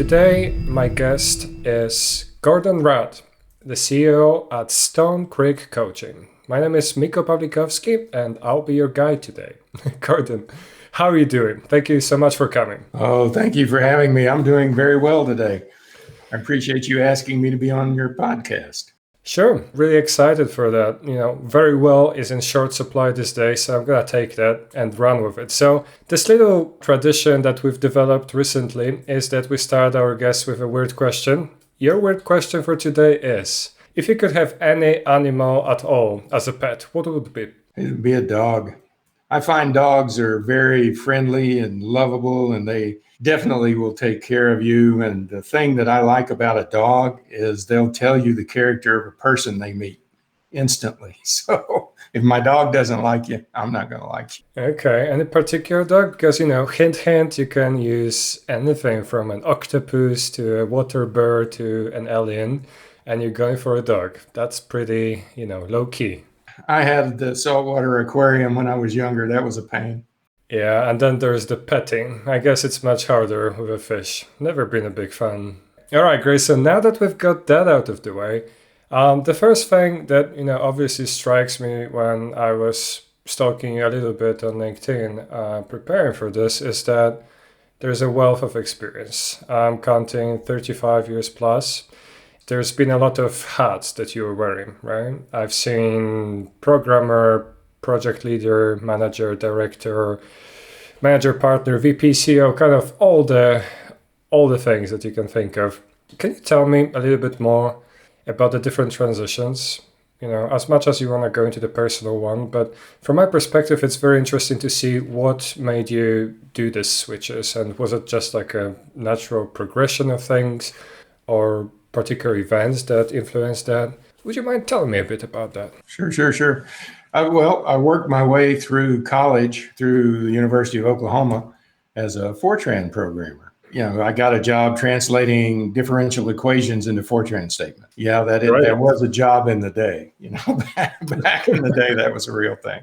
Today, my guest is Gordon Rudd, the CEO at Stone Creek Coaching. My name is Miko Pawlikowski, and I'll be your guide today. Gordon, how are you doing? Thank you so much for coming. Oh, thank you for having me. I'm doing very well today. I appreciate you asking me to be on your podcast. Sure, really excited for that. Very well is in short supply these days, so I'm going to take that and run with it. So this little tradition that we've developed recently is that we start our guests with a weird question. Your weird question for today is, if you could have any animal at all as a pet, what would it be? It would be a dog. I find dogs are very friendly and lovable, and they definitely will take care of you. And the thing that I like about a dog is they'll tell you the character of a person they meet instantly. So if my dog doesn't like you, I'm not going to like you. Okay. Any particular dog? Because, hint, you can use anything from an octopus to a water bird to an alien, and you're going for a dog. That's pretty, low key. I had the saltwater aquarium when I was younger. That was a pain. Yeah, and then there's the petting. I guess it's much harder with a fish. Never been a big fan. All right, Grayson, now that we've got that out of the way, the first thing that, obviously strikes me when I was stalking a little bit on LinkedIn, preparing for this, is that there's a wealth of experience. I'm counting 35 years plus. There's been a lot of hats that you were wearing, right? I've seen programmer, project leader, manager, director, manager, partner, VP, CEO, kind of all the things that you can think of. Can you tell me a little bit more about the different transitions? As much as you want to go into the personal one, but from my perspective, it's very interesting to see what made you do these switches. And was it just like a natural progression of things or particular events that influenced that? Would you mind telling me a bit about that? Sure. I worked my way through college, through the University of Oklahoma as a Fortran programmer. I got a job translating differential equations into Fortran statement. Yeah, that was a job in the day. Back in the day, that was a real thing.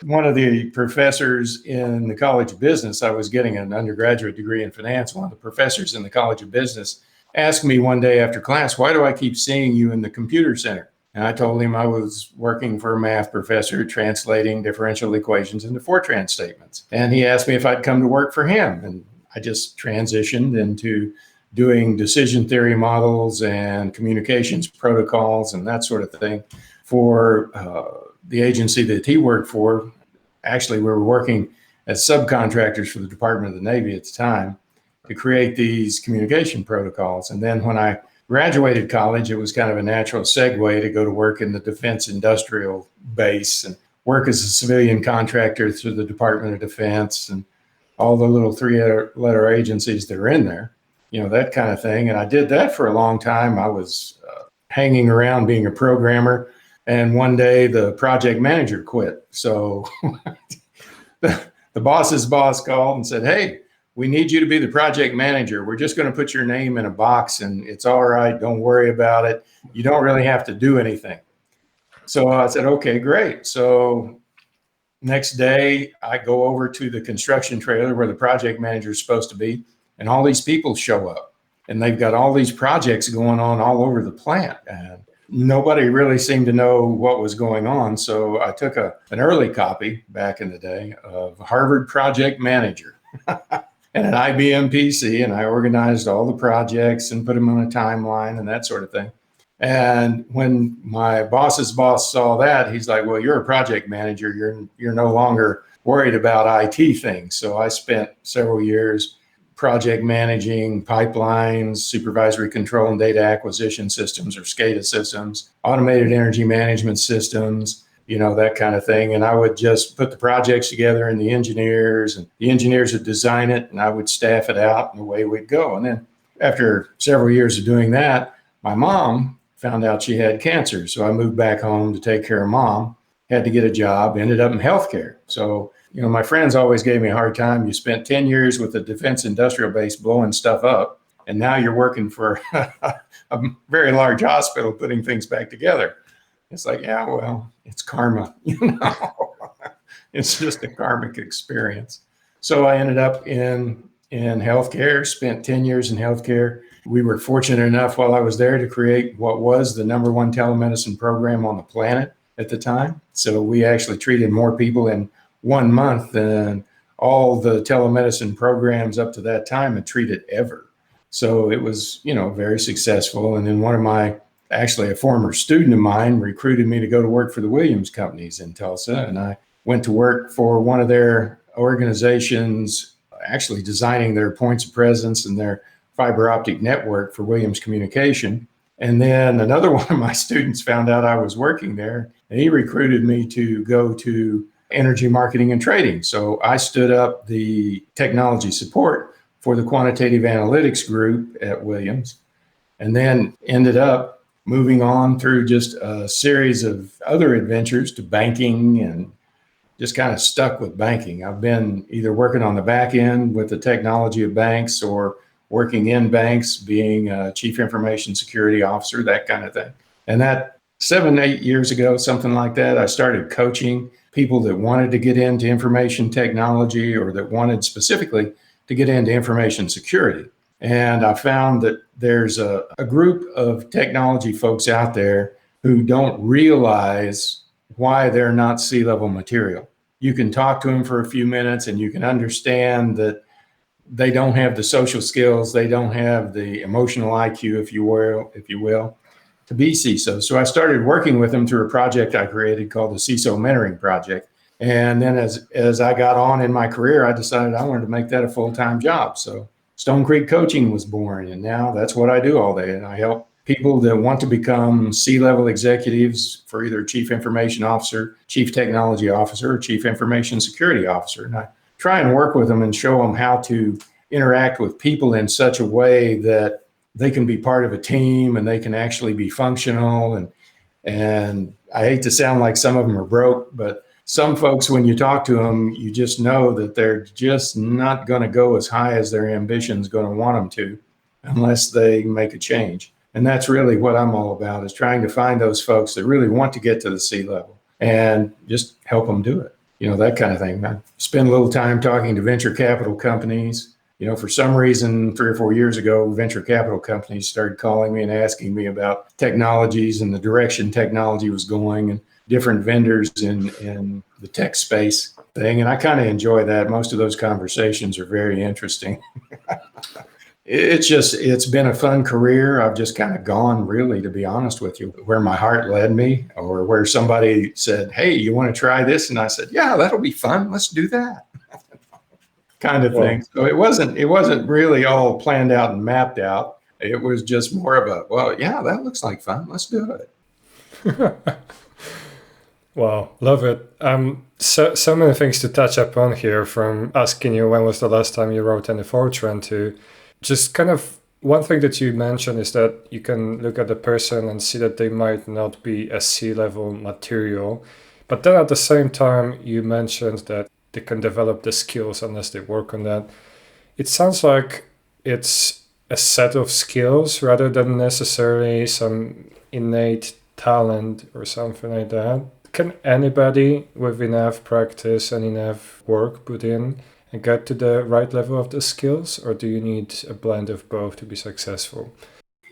One of the professors in the College of Business, I was getting an undergraduate degree in finance. One of the professors in the College of Business asked me one day after class, why do I keep seeing you in the computer center? And I told him I was working for a math professor translating differential equations into Fortran statements. And he asked me if I'd come to work for him. And I just transitioned into doing decision theory models and communications protocols and that sort of thing for the agency that he worked for. Actually, we were working as subcontractors for the Department of the Navy at the time to create these communication protocols. And then when I graduated college, it was kind of a natural segue to go to work in the defense industrial base and work as a civilian contractor through the Department of Defense and all the little three-letter agencies that are in there, that kind of thing. And I did that for a long time. I was hanging around being a programmer. And one day the project manager quit. So the boss's boss called and said, hey, we need you to be the project manager. We're just going to put your name in a box and it's all right. Don't worry about it. You don't really have to do anything. So I said, okay, great. So next day I go over to the construction trailer where the project manager is supposed to be, and all these people show up and they've got all these projects going on all over the plant. And nobody really seemed to know what was going on. So I took an early copy back in the day of Harvard Project Manager. And an IBM PC, and I organized all the projects and put them on a timeline and that sort of thing. And when my boss's boss saw that, he's like, well, you're a project manager. You're no longer worried about IT things. So I spent several years project managing pipelines, supervisory control and data acquisition systems, or SCADA systems, automated energy management systems, that kind of thing. And I would just put the projects together and the engineers would design it and I would staff it out and away we'd go. And then after several years of doing that, my mom found out she had cancer. So I moved back home to take care of mom, had to get a job, ended up in healthcare. So, my friends always gave me a hard time. You spent 10 years with the defense industrial base blowing stuff up, and now you're working for a very large hospital putting things back together. It's like, yeah, well, it's karma, It's just a karmic experience. So I ended up in in healthcare, spent 10 years in healthcare. We were fortunate enough while I was there to create what was the number one telemedicine program on the planet at the time. So we actually treated more people in 1 month than all the telemedicine programs up to that time had treated ever. So it was, very successful. And then actually a former student of mine recruited me to go to work for the Williams companies in Tulsa. And I went to work for one of their organizations, actually designing their points of presence and their fiber optic network for Williams Communication. And then another one of my students found out I was working there, and he recruited me to go to energy marketing and trading. So I stood up the technology support for the quantitative analytics group at Williams, and then ended up moving on through just a series of other adventures to banking, and just kind of stuck with banking. I've been either working on the back end with the technology of banks or working in banks, being a chief information security officer, that kind of thing. And that 7-8 years ago, something like that, I started coaching people that wanted to get into information technology or that wanted specifically to get into information security. And I found that there's a group of technology folks out there who don't realize why they're not C-level material. You can talk to them for a few minutes and you can understand that they don't have the social skills, they don't have the emotional IQ, if you will, to be CISO. So I started working with them through a project I created called the Cso Mentoring Project. And then as I got on in my career, I decided I wanted to make that a full-time job. So Stone Creek Coaching was born, and now that's what I do all day. And I help people that want to become C-level executives for either chief information officer, chief technology officer, or chief information security officer. And I try and work with them and show them how to interact with people in such a way that they can be part of a team and they can actually be functional. And I hate to sound like some of them are broke, but some folks, when you talk to them, you just know that they're just not going to go as high as their ambition is going to want them to unless they make a change. And that's really what I'm all about, is trying to find those folks that really want to get to the C level and just help them do it. That kind of thing. I spend a little time talking to venture capital companies. For some reason, 3 or 4 years ago, venture capital companies started calling me and asking me about technologies and the direction technology was going and different vendors in the tech space thing. And I kind of enjoy that. Most of those conversations are very interesting. It's been a fun career. I've just kind of gone, really, to be honest with you, where my heart led me, or where somebody said, "Hey, you want to try this?" And I said, "Yeah, that'll be fun. Let's do that." Kind of thing. So it wasn't really all planned out and mapped out. It was just more of a, well, yeah, that looks like fun. Let's do it. Wow, love it. So many things to touch upon here, from asking you when was the last time you wrote any Fortran to just kind of one thing that you mentioned is that you can look at the person and see that they might not be a C-level material. But then at the same time, you mentioned that they can develop the skills unless they work on that. It sounds like it's a set of skills rather than necessarily some innate talent or something like that. Can anybody with enough practice and enough work put in and get to the right level of the skills, or do you need a blend of both to be successful?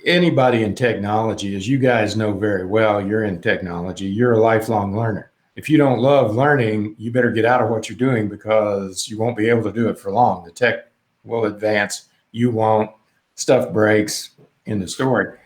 Anybody in technology, as you guys know very well, you're in technology, you're a lifelong learner. If you don't love learning, you better get out of what you're doing, because you won't be able to do it for long. The tech will advance, you won't, stuff breaks, in the story.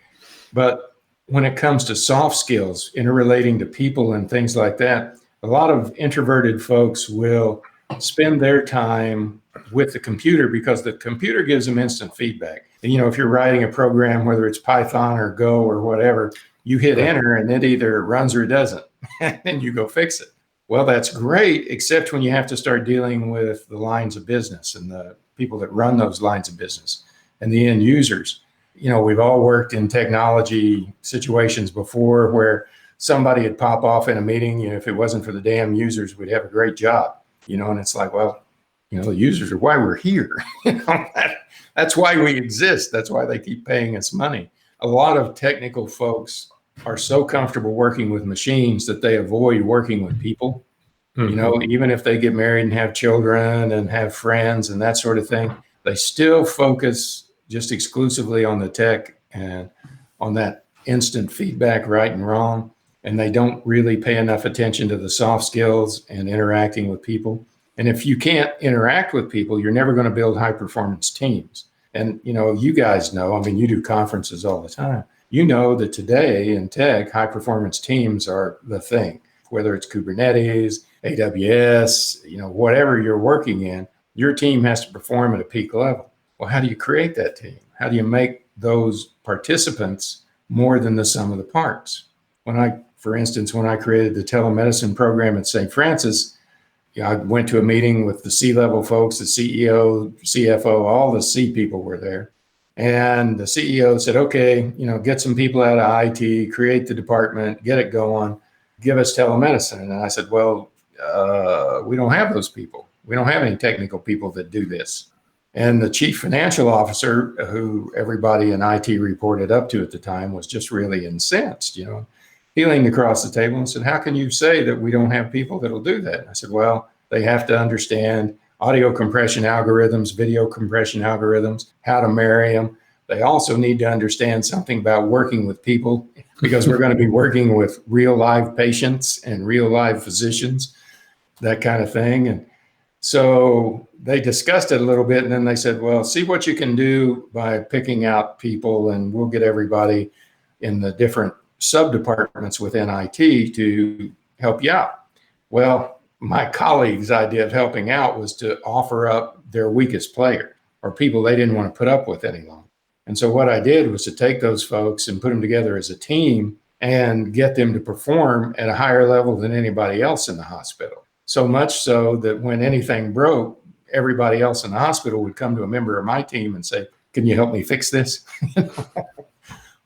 But when it comes to soft skills, interrelating to people and things like that, a lot of introverted folks will spend their time with the computer because the computer gives them instant feedback. And, if you're writing a program, whether it's Python or Go or whatever, you hit enter and it either runs or it doesn't, and you go fix it. Well, that's great, except when you have to start dealing with the lines of business and the people that run those lines of business and the end users. We've all worked in technology situations before where somebody would pop off in a meeting. If it wasn't for the damn users, we'd have a great job. And it's like, well, the users are why we're here. That's why we exist. That's why they keep paying us money. A lot of technical folks are so comfortable working with machines that they avoid working with people. Mm-hmm. Even if they get married and have children and have friends and that sort of thing, They still focus just exclusively on the tech and on that instant feedback, right and wrong. And they don't really pay enough attention to the soft skills and interacting with people. And if you can't interact with people, you're never going to build high performance teams. And, you guys know, I mean, you do conferences all the time. You know that today in tech, high performance teams are the thing, whether it's Kubernetes, AWS, whatever you're working in, your team has to perform at a peak level. Well, how do you create that team? How do you make those participants more than the sum of the parts? For instance, when I created the telemedicine program at St. Francis, I went to a meeting with the C-level folks, the CEO, CFO, all the C people were there. And the CEO said, okay, get some people out of IT, create the department, get it going, give us telemedicine. And I said, well, we don't have those people. We don't have any technical people that do this. And the chief financial officer, who everybody in IT reported up to at the time, was just really incensed, He leaned across the table and said, how can you say that we don't have people that'll do that? And I said, well, they have to understand audio compression algorithms, video compression algorithms, how to marry them. They also need to understand something about working with people, because we're going to be working with real live patients and real live physicians, that kind of thing. And so they discussed it a little bit, and then they said, well, see what you can do by picking out people, and we'll get everybody in the different sub-departments within IT to help you out. Well, my colleague's idea of helping out was to offer up their weakest player, or people they didn't want to put up with any longer. And so what I did was to take those folks and put them together as a team and get them to perform at a higher level than anybody else in the hospital. So much so that when anything broke, everybody else in the hospital would come to a member of my team and say, can you help me fix this?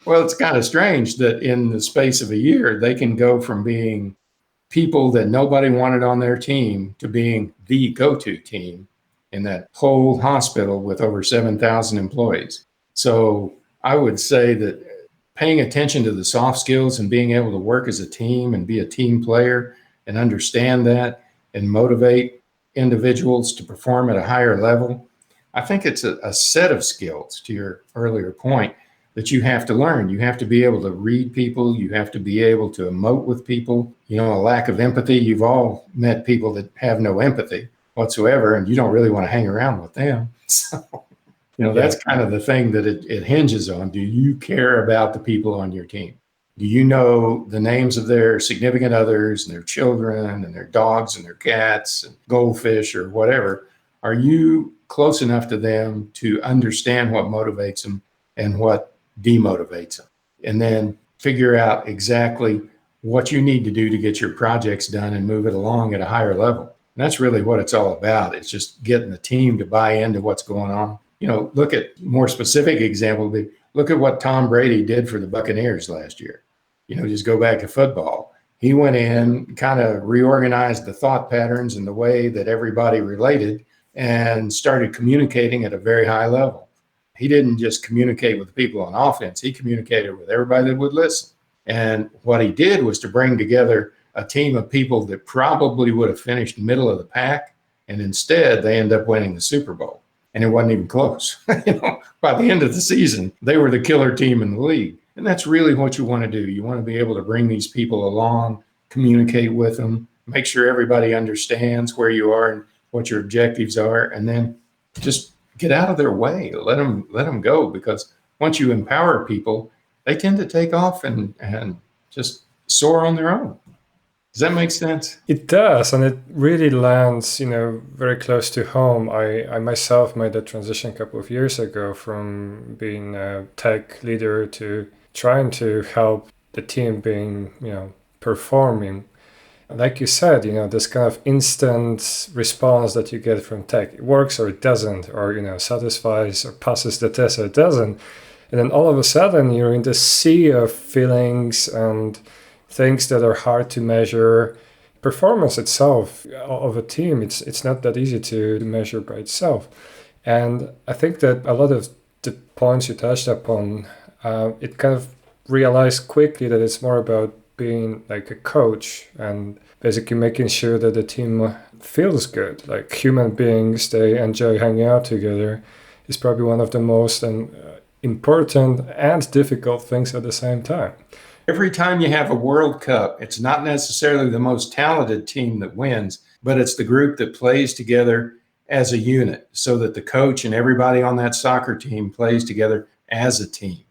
Well, it's kind of strange that in the space of a year, they can go from being people that nobody wanted on their team to being the go-to team in that whole hospital with over 7,000 employees. So I would say that paying attention to the soft skills and being able to work as a team and be a team player and understand that and motivate individuals to perform at a higher level, I think it's a set of skills, to your earlier point, that you have to learn. You have to be able to read people. You have to be able to emote with people. A lack of empathy. You've all met people that have no empathy whatsoever, and you don't really want to hang around with them. So, that's kind of the thing that it hinges on. Do you care about the people on your team? Do you know the names of their significant others and their children and their dogs and their cats and goldfish or whatever? Are you close enough to them to understand what motivates them and what demotivates them? And then figure out exactly what you need to do to get your projects done and move it along at a higher level. And that's really what it's all about. It's just getting the team to buy into what's going on. Look at more specific example. Look at what Tom Brady did for the Buccaneers last year. Just go back to football. He went in, kind of reorganized the thought patterns and the way that everybody related and started communicating at a very high level. He didn't just communicate with the people on offense. He communicated with everybody that would listen. And what he did was to bring together a team of people that probably would have finished middle of the pack. And instead, they end up winning the Super Bowl. And it wasn't even close. By the end of the season, they were the killer team in the league. And that's really what you want to do. You want to be able to bring these people along, communicate with them, make sure everybody understands where you are and what your objectives are, and then just get out of their way. Let them go, because once you empower people, they tend to take off and just soar on their own. Does that make sense? It does, and it really lands, very close to home. I myself made that transition a couple of years ago from being a tech leader to trying to help the team being, performing. Like you said, this kind of instant response that you get from tech, it works or it doesn't, or, satisfies or passes the test or it doesn't. And then all of a sudden you're in this sea of feelings and things that are hard to measure. Performance itself of a team, it's not that easy to measure by itself. And I think that a lot of the points you touched upon, it kind of realized quickly that it's more about being like a coach and basically making sure that the team feels good. Like human beings, they enjoy hanging out together. is probably one of the most important and difficult things at the same time. Every time you have a World Cup, it's not necessarily the most talented team that wins, but it's the group that plays together as a unit so that the coach and everybody on that soccer team plays together as a team.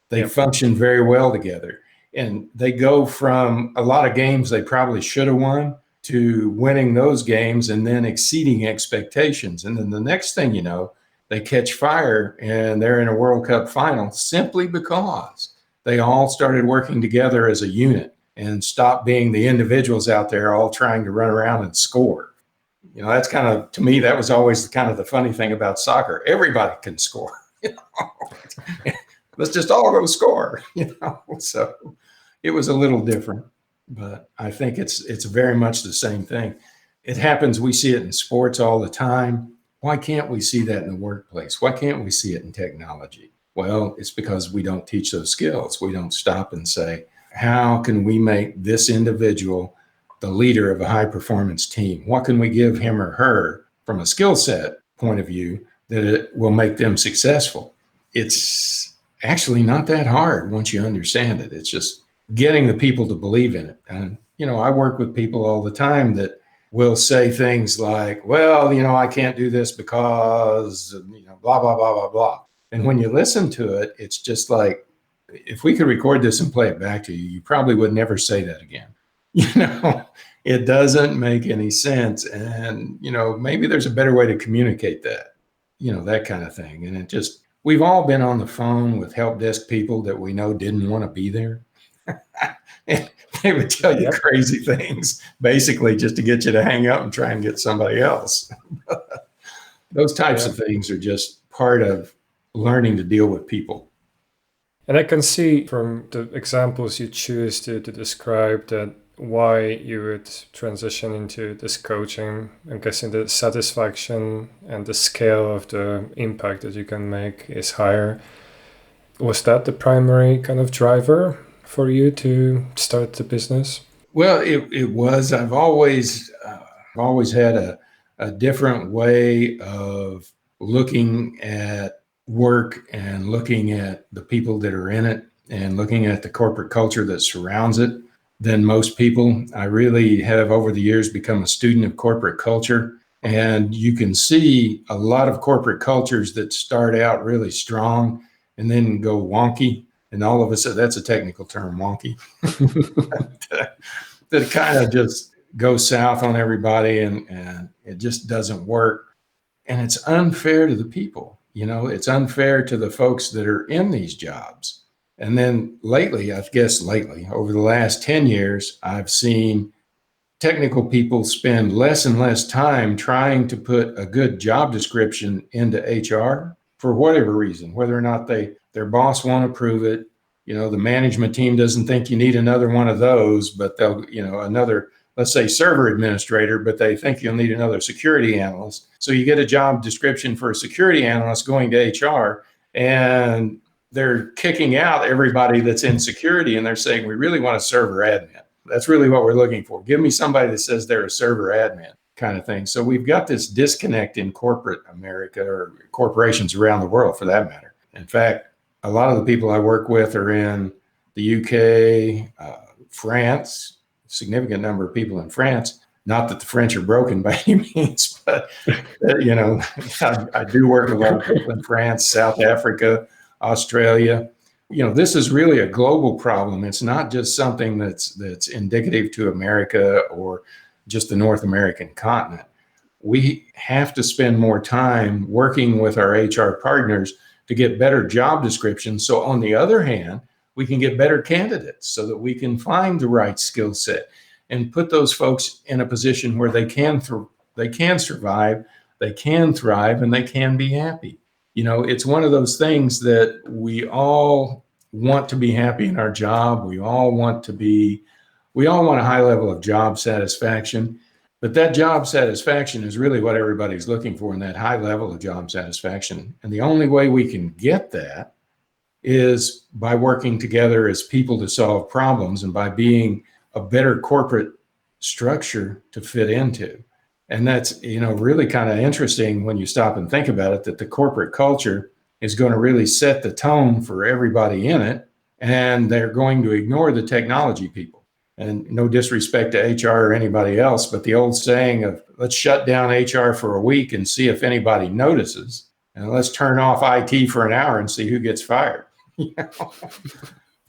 They function very well together. And they go from a lot of games they probably should have won to winning those games and then exceeding expectations. And then the next thing you know, they catch fire and they're in a World Cup final simply because they all started working together as a unit and stopped being the individuals out there all trying to run around and score. You know, that's kind of, to me, that was always kind of the funny thing about soccer. Everybody can score. You know? Let's just all go score. You know, so it was a little different, but I think it's very much the same thing. It happens. We see it in sports all the time. Why can't we see that in the workplace? Why can't we see it in technology? Well, it's because we don't teach those skills. We don't stop and say, how can we make this individual the leader of a high performance team? What can we give him or her from a skill set point of view that it will make them successful? It's actually not that hard once you understand it. It's just getting the people to believe in it. And, you know, I work with people all the time that will say things like, well, you know, I can't do this because, you know, blah, blah, blah, blah, blah. And when you listen to it, it's just like, if we could record this and play it back to you, you probably would never say that again. You know, it doesn't make any sense. And, you know, maybe there's a better way to communicate that, you know, that kind of thing. And it just, we've all been on the phone with help desk people that we know didn't want to be there. And they would tell you crazy things, basically just to get you to hang up and try and get somebody else. Those types of things are just part of learning to deal with people. And I can see from the examples you choose to describe that why you would transition into this coaching. I'm guessing the satisfaction and the scale of the impact that you can make is higher. Was that the primary kind of driver for you to start the business? Well, it was. I've always had a different way of looking at work and looking at the people that are in it and looking at the corporate culture that surrounds it than most people. I really have over the years become a student of corporate culture. And you can see a lot of corporate cultures that start out really strong and then go wonky. And all of a sudden, that's a technical term, wonky, that kind of just goes south on everybody and it just doesn't work. And it's unfair to the people. You know, it's unfair to the folks that are in these jobs. And then lately, over the last 10 years, I've seen technical people spend less and less time trying to put a good job description into HR for whatever reason, whether or not their boss won't approve it. You know, the management team doesn't think you need another one of those, but they'll, you know, another, let's say, server administrator, but they think you'll need another security analyst. So you get a job description for a security analyst going to HR, and they're kicking out everybody that's in security, and they're saying, we really want a server admin. That's really what we're looking for. Give me somebody that says they're a server admin kind of thing. So we've got this disconnect in corporate America, or corporations around the world for that matter. In fact, a lot of the people I work with are in the UK, France, significant number of people in France. Not that the French are broken by any means, but, you know, I do work with a lot of people in France, South Africa, Australia. You know, this is really a global problem. It's not just something that's indicative to America or just the North American continent. We have to spend more time working with our HR partners to get better job descriptions. So on the other hand, we can get better candidates so that we can find the right skill set and put those folks in a position where they can survive, they can thrive, and they can be happy. You know, it's one of those things that we all want to be happy in our job. We all want a high level of job satisfaction. But that job satisfaction is really what everybody's looking for, in that high level of job satisfaction. And the only way we can get that is by working together as people to solve problems and by being a better corporate structure to fit into. And that's, really kind of interesting when you stop and think about it, that the corporate culture is going to really set the tone for everybody in it. And they're going to ignore the technology people. And no disrespect to HR or anybody else, but the old saying of let's shut down HR for a week and see if anybody notices. And let's turn off IT for an hour and see who gets fired.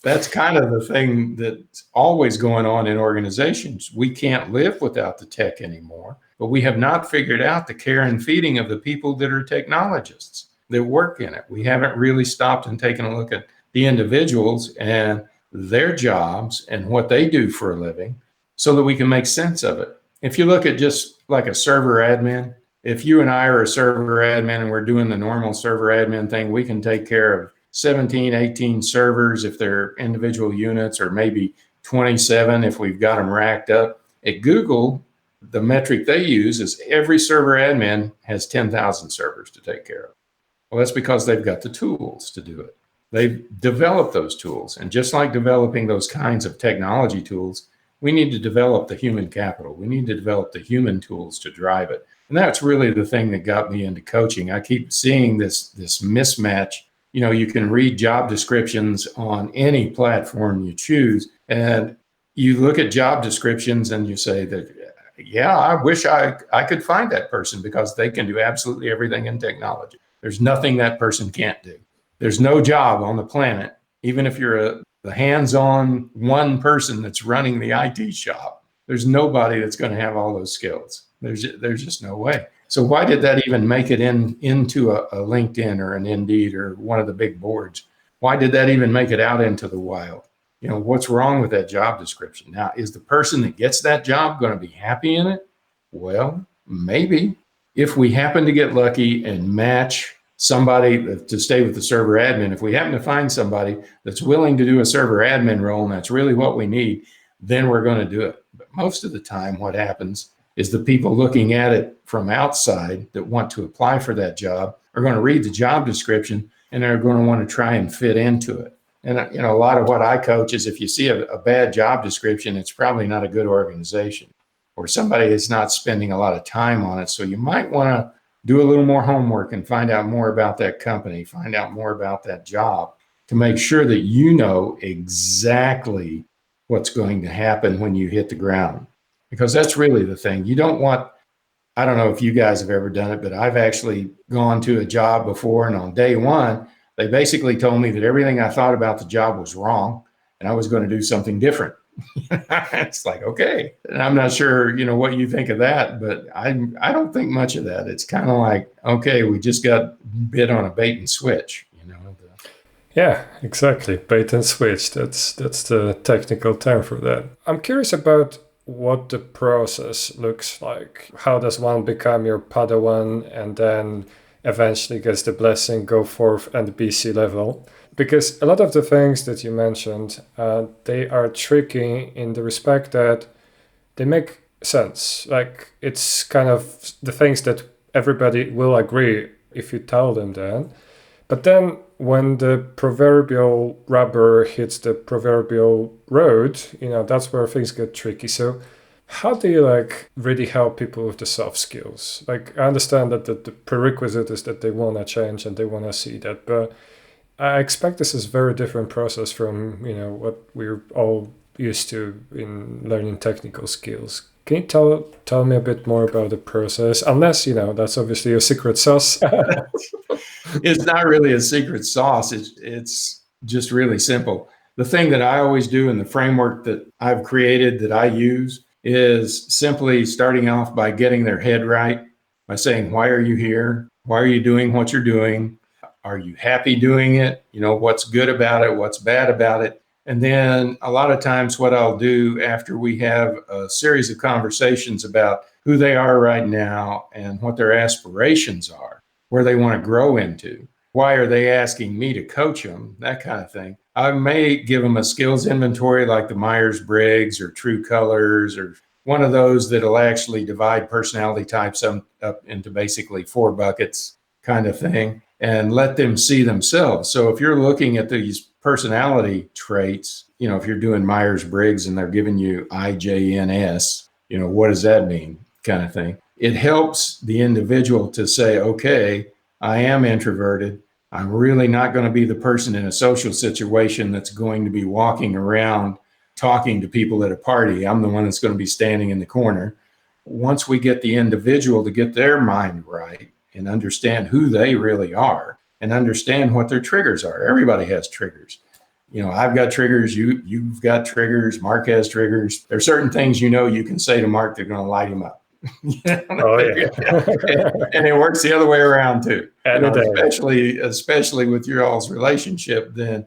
That's kind of the thing that's always going on in organizations. We can't live without the tech anymore, but we have not figured out the care and feeding of the people that are technologists that work in it. We haven't really stopped and taken a look at the individuals and their jobs and what they do for a living so that we can make sense of it. If you look at just like a server admin, if you and I are a server admin and we're doing the normal server admin thing, we can take care of 17, 18 servers if they're individual units, or maybe 27 if we've got them racked up. At Google, the metric they use is every server admin has 10,000 servers to take care of. Well, that's because they've got the tools to do it. They've developed those tools. And just like developing those kinds of technology tools, we need to develop the human capital. We need to develop the human tools to drive it. And that's really the thing that got me into coaching. I keep seeing this mismatch. You can read job descriptions on any platform you choose, and you look at job descriptions and you say that, yeah, I wish I could find that person because they can do absolutely everything in technology. There's nothing that person can't do. There's no job on the planet, even if you're the hands-on one person that's running the IT shop, there's nobody that's going to have all those skills. There's just no way. So why did that even make it into a LinkedIn or an Indeed or one of the big boards? Why did that even make it out into the wild? What's wrong with that job description? Now, is the person that gets that job going to be happy in it? Well, maybe. If we happen to get lucky and match somebody to stay with the server admin, if we happen to find somebody that's willing to do a server admin role and that's really what we need, then we're going to do it. But most of the time, what happens is the people looking at it from outside that want to apply for that job are going to read the job description and they're going to want to try and fit into it. And a lot of what I coach is if you see a bad job description, it's probably not a good organization or somebody is not spending a lot of time on it. So you might want to do a little more homework and find out more about that company, find out more about that job to make sure that you know exactly what's going to happen when you hit the ground. Because that's really the thing. You don't want, I don't know if you guys have ever done it, but I've actually gone to a job before, and on day one, they basically told me that everything I thought about the job was wrong and I was going to do something different. It's like, okay. And I'm not sure, what you think of that, but I don't think much of that. It's kind of like, okay, we just got bit on a bait and switch, Yeah, exactly. Bait and switch. That's the technical term for that. I'm curious about what the process looks like. How does one become your Padawan and then eventually gets the blessing, go forth and be C-level? Because a lot of the things that you mentioned, they are tricky in the respect that they make sense. Like it's kind of the things that everybody will agree if you tell them that. But then when the proverbial rubber hits the proverbial road, that's where things get tricky. So how do you really help people with the soft skills? I understand that the prerequisite is that they want to change and they want to see that, but I expect this is a very different process from, what we're all used to in learning technical skills. Can you tell me a bit more about the process? Unless, that's obviously a secret sauce. It's not really a secret sauce. It's just really simple. The thing that I always do in the framework that I've created that I use is simply starting off by getting their head right, by saying, why are you here? Why are you doing what you're doing? Are you happy doing it? What's good about it? What's bad about it? And then a lot of times what I'll do after we have a series of conversations about who they are right now and what their aspirations are, where they want to grow into, why are they asking me to coach them, that kind of thing. I may give them a skills inventory like the Myers-Briggs or True Colors or one of those that'll actually divide personality types up into basically 4 buckets kind of thing and let them see themselves. So if you're looking at these personality traits, if you're doing Myers-Briggs and they're giving you IJNS, what does that mean kind of thing? it helps the individual to say, okay, I am introverted. I'm really not going to be the person in a social situation that's going to be walking around talking to people at a party. I'm the one that's going to be standing in the corner. Once we get the individual to get their mind right and understand who they really are and understand what their triggers are. Everybody has triggers. I've got triggers. You've got triggers. Mark has triggers. There are certain things you can say to Mark, they're going to light him up. Oh yeah. And it works the other way around too. Any day. Especially with your all's relationship, then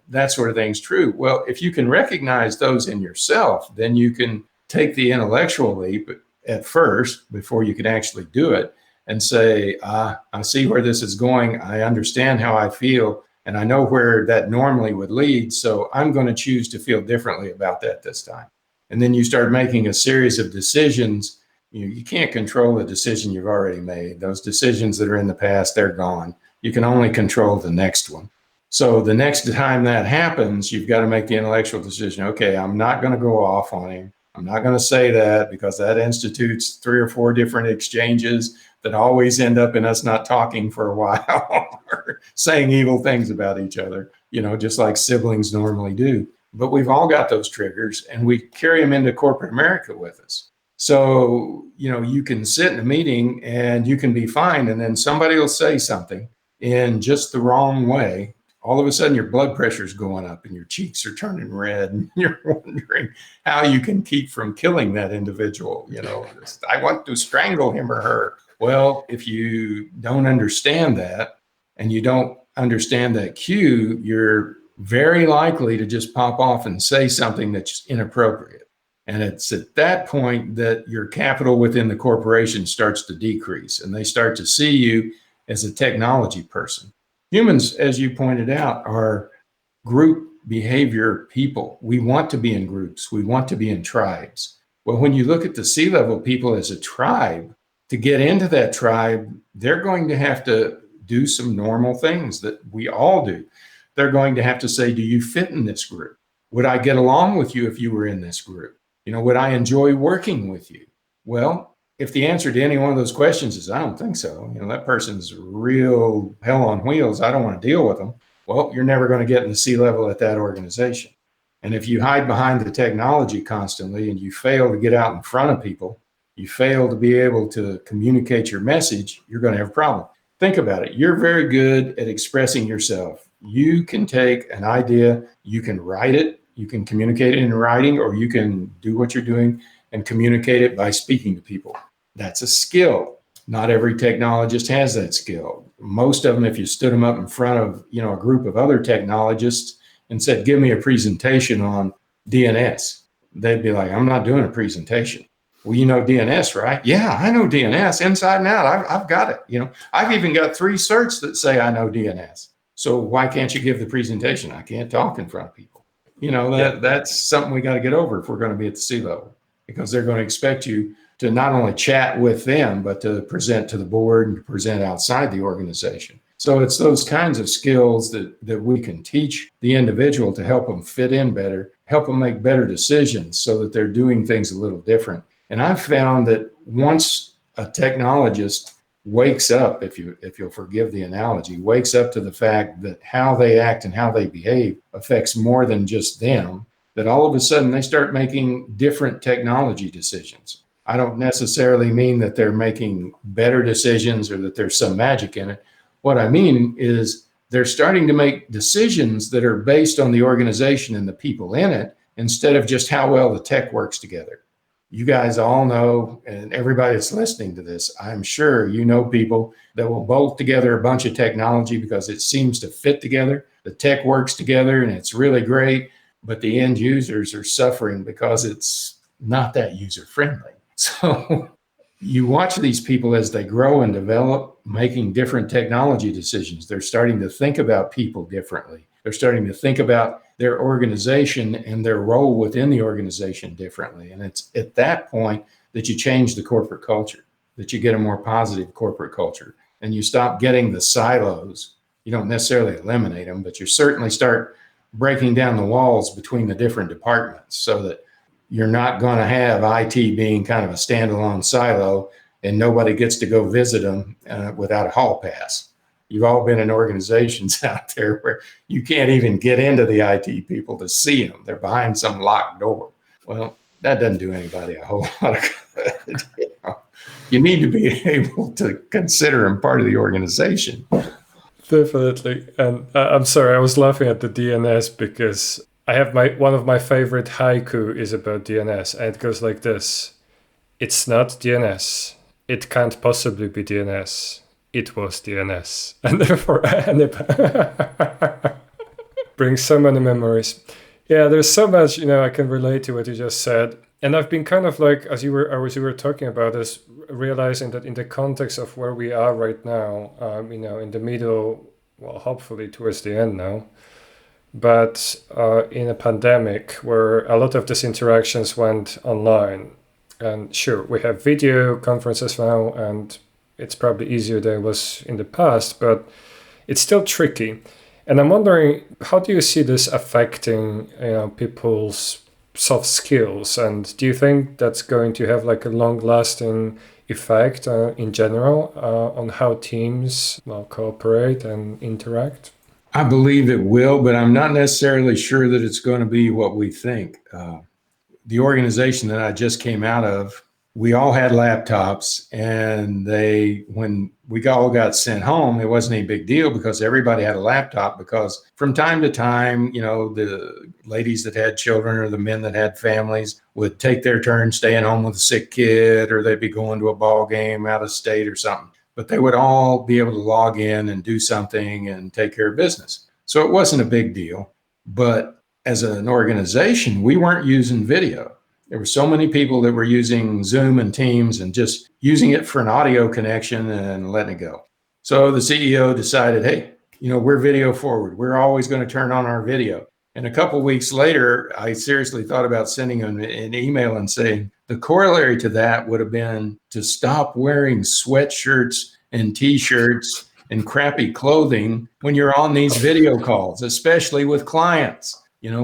that sort of thing's true. Well, if you can recognize those in yourself, then you can take the intellectual leap at first before you can actually do it and say, I see where this is going. I understand how I feel, and I know where that normally would lead. So I'm going to choose to feel differently about that this time. And then you start making a series of decisions. You can't control the decision you've already made. Those decisions that are in the past, they're gone. You can only control the next one. So the next time that happens, you've got to make the intellectual decision. Okay, I'm not going to go off on him. I'm not going to say that, because that institutes 3 or 4 different exchanges that always end up in us not talking for a while or saying evil things about each other, just like siblings normally do. But we've all got those triggers, and we carry them into corporate America with us. So, you can sit in a meeting and you can be fine, and then somebody will say something in just the wrong way. All of a sudden your blood pressure is going up and your cheeks are turning red, and you're wondering how you can keep from killing that individual. I want to strangle him or her. Well, if you don't understand that and you don't understand that cue, you're very likely to just pop off and say something that's inappropriate. And it's at that point that your capital within the corporation starts to decrease, and they start to see you as a technology person. Humans, as you pointed out, are group behavior people. We want to be in groups. We want to be in tribes. Well, when you look at the C-level people as a tribe, to get into that tribe, they're going to have to do some normal things that we all do. They're going to have to say, do you fit in this group? Would I get along with you if you were in this group? Would I enjoy working with you? Well, if the answer to any one of those questions is, I don't think so, that person's real hell on wheels, I don't want to deal with them. Well, you're never going to get in the C-level at that organization. And if you hide behind the technology constantly and you fail to get out in front of people, you fail to be able to communicate your message, you're going to have a problem. Think about it. You're very good at expressing yourself. You can take an idea, you can write it, you can communicate it in writing, or you can do what you're doing and communicate it by speaking to people. That's a skill. Not every technologist has that skill. Most of them, if you stood them up in front of a group of other technologists and said, give me a presentation on DNS, they'd be like, I'm not doing a presentation. Well, you know DNS, right? Yeah, I know DNS inside and out. I've got it. I've even got 3 certs that say I know DNS. So why can't you give the presentation? I can't talk in front of people. That's something we got to get over if we're going to be at the C-level, because they're going to expect you to not only chat with them, but to present to the board and to present outside the organization. So it's those kinds of skills that we can teach the individual to help them fit in better, help them make better decisions so that they're doing things a little different. And I've found that once a technologist wakes up, if you'll forgive the analogy, wakes up to the fact that how they act and how they behave affects more than just them, that all of a sudden they start making different technology decisions. I don't necessarily mean that they're making better decisions or that there's some magic in it. What I mean is they're starting to make decisions that are based on the organization and the people in it, instead of just how well the tech works together. You guys all know, and everybody that's listening to this, I'm sure you know people that will bolt together a bunch of technology because it seems to fit together. The tech works together and it's really great, but the end users are suffering because it's not that user friendly. So you watch these people as they grow and develop, making different technology decisions. They're starting to think about people differently. They're starting to think about their organization and their role within the organization differently. And it's at that point that you change the corporate culture, that you get a more positive corporate culture, and you stop getting the silos. You don't necessarily eliminate them, but you certainly start breaking down the walls between the different departments so that you're not going to have IT being kind of a standalone silo and nobody gets to go visit them without a hall pass. You've all been in organizations out there where you can't even get into the IT people to see them. They're behind some locked door. Well, that doesn't do anybody a whole lot of good. You need to be able to consider them part of the organization. Definitely. And I'm sorry, I was laughing at the DNS because I have one of my favorite haiku is about DNS, and it goes like this: "It's not DNS. It can't possibly be DNS. It was DNS." And therefore, and it brings so many memories. Yeah, there's so much, I can relate to what you just said. And I've been kind of like, as you were talking about this, realizing that in the context of where we are right now, in the middle, well, hopefully towards the end now, but in a pandemic where a lot of these interactions went online. And sure, we have video conferences now, and it's probably easier than it was in the past, but it's still tricky. And I'm wondering, how do you see this affecting people's soft skills? And do you think that's going to have like a long-lasting effect in general on how teams cooperate and interact? I believe it will, but I'm not necessarily sure that it's going to be what we think. The organization that I just came out of, we all had laptops, and when we all got sent home, it wasn't a big deal because everybody had a laptop, because from time to time, the ladies that had children or the men that had families would take their turn staying home with a sick kid, or they'd be going to a ball game out of state or something. But they would all be able to log in and do something and take care of business. So it wasn't a big deal. But as an organization, we weren't using video. There were so many people that were using Zoom and Teams and just using it for an audio connection and letting it go. So the CEO decided, hey, we're video forward. We're always going to turn on our video. And a couple of weeks later, I seriously thought about sending them an email and saying the corollary to that would have been to stop wearing sweatshirts and T-shirts and crappy clothing when you're on these video calls, especially with clients.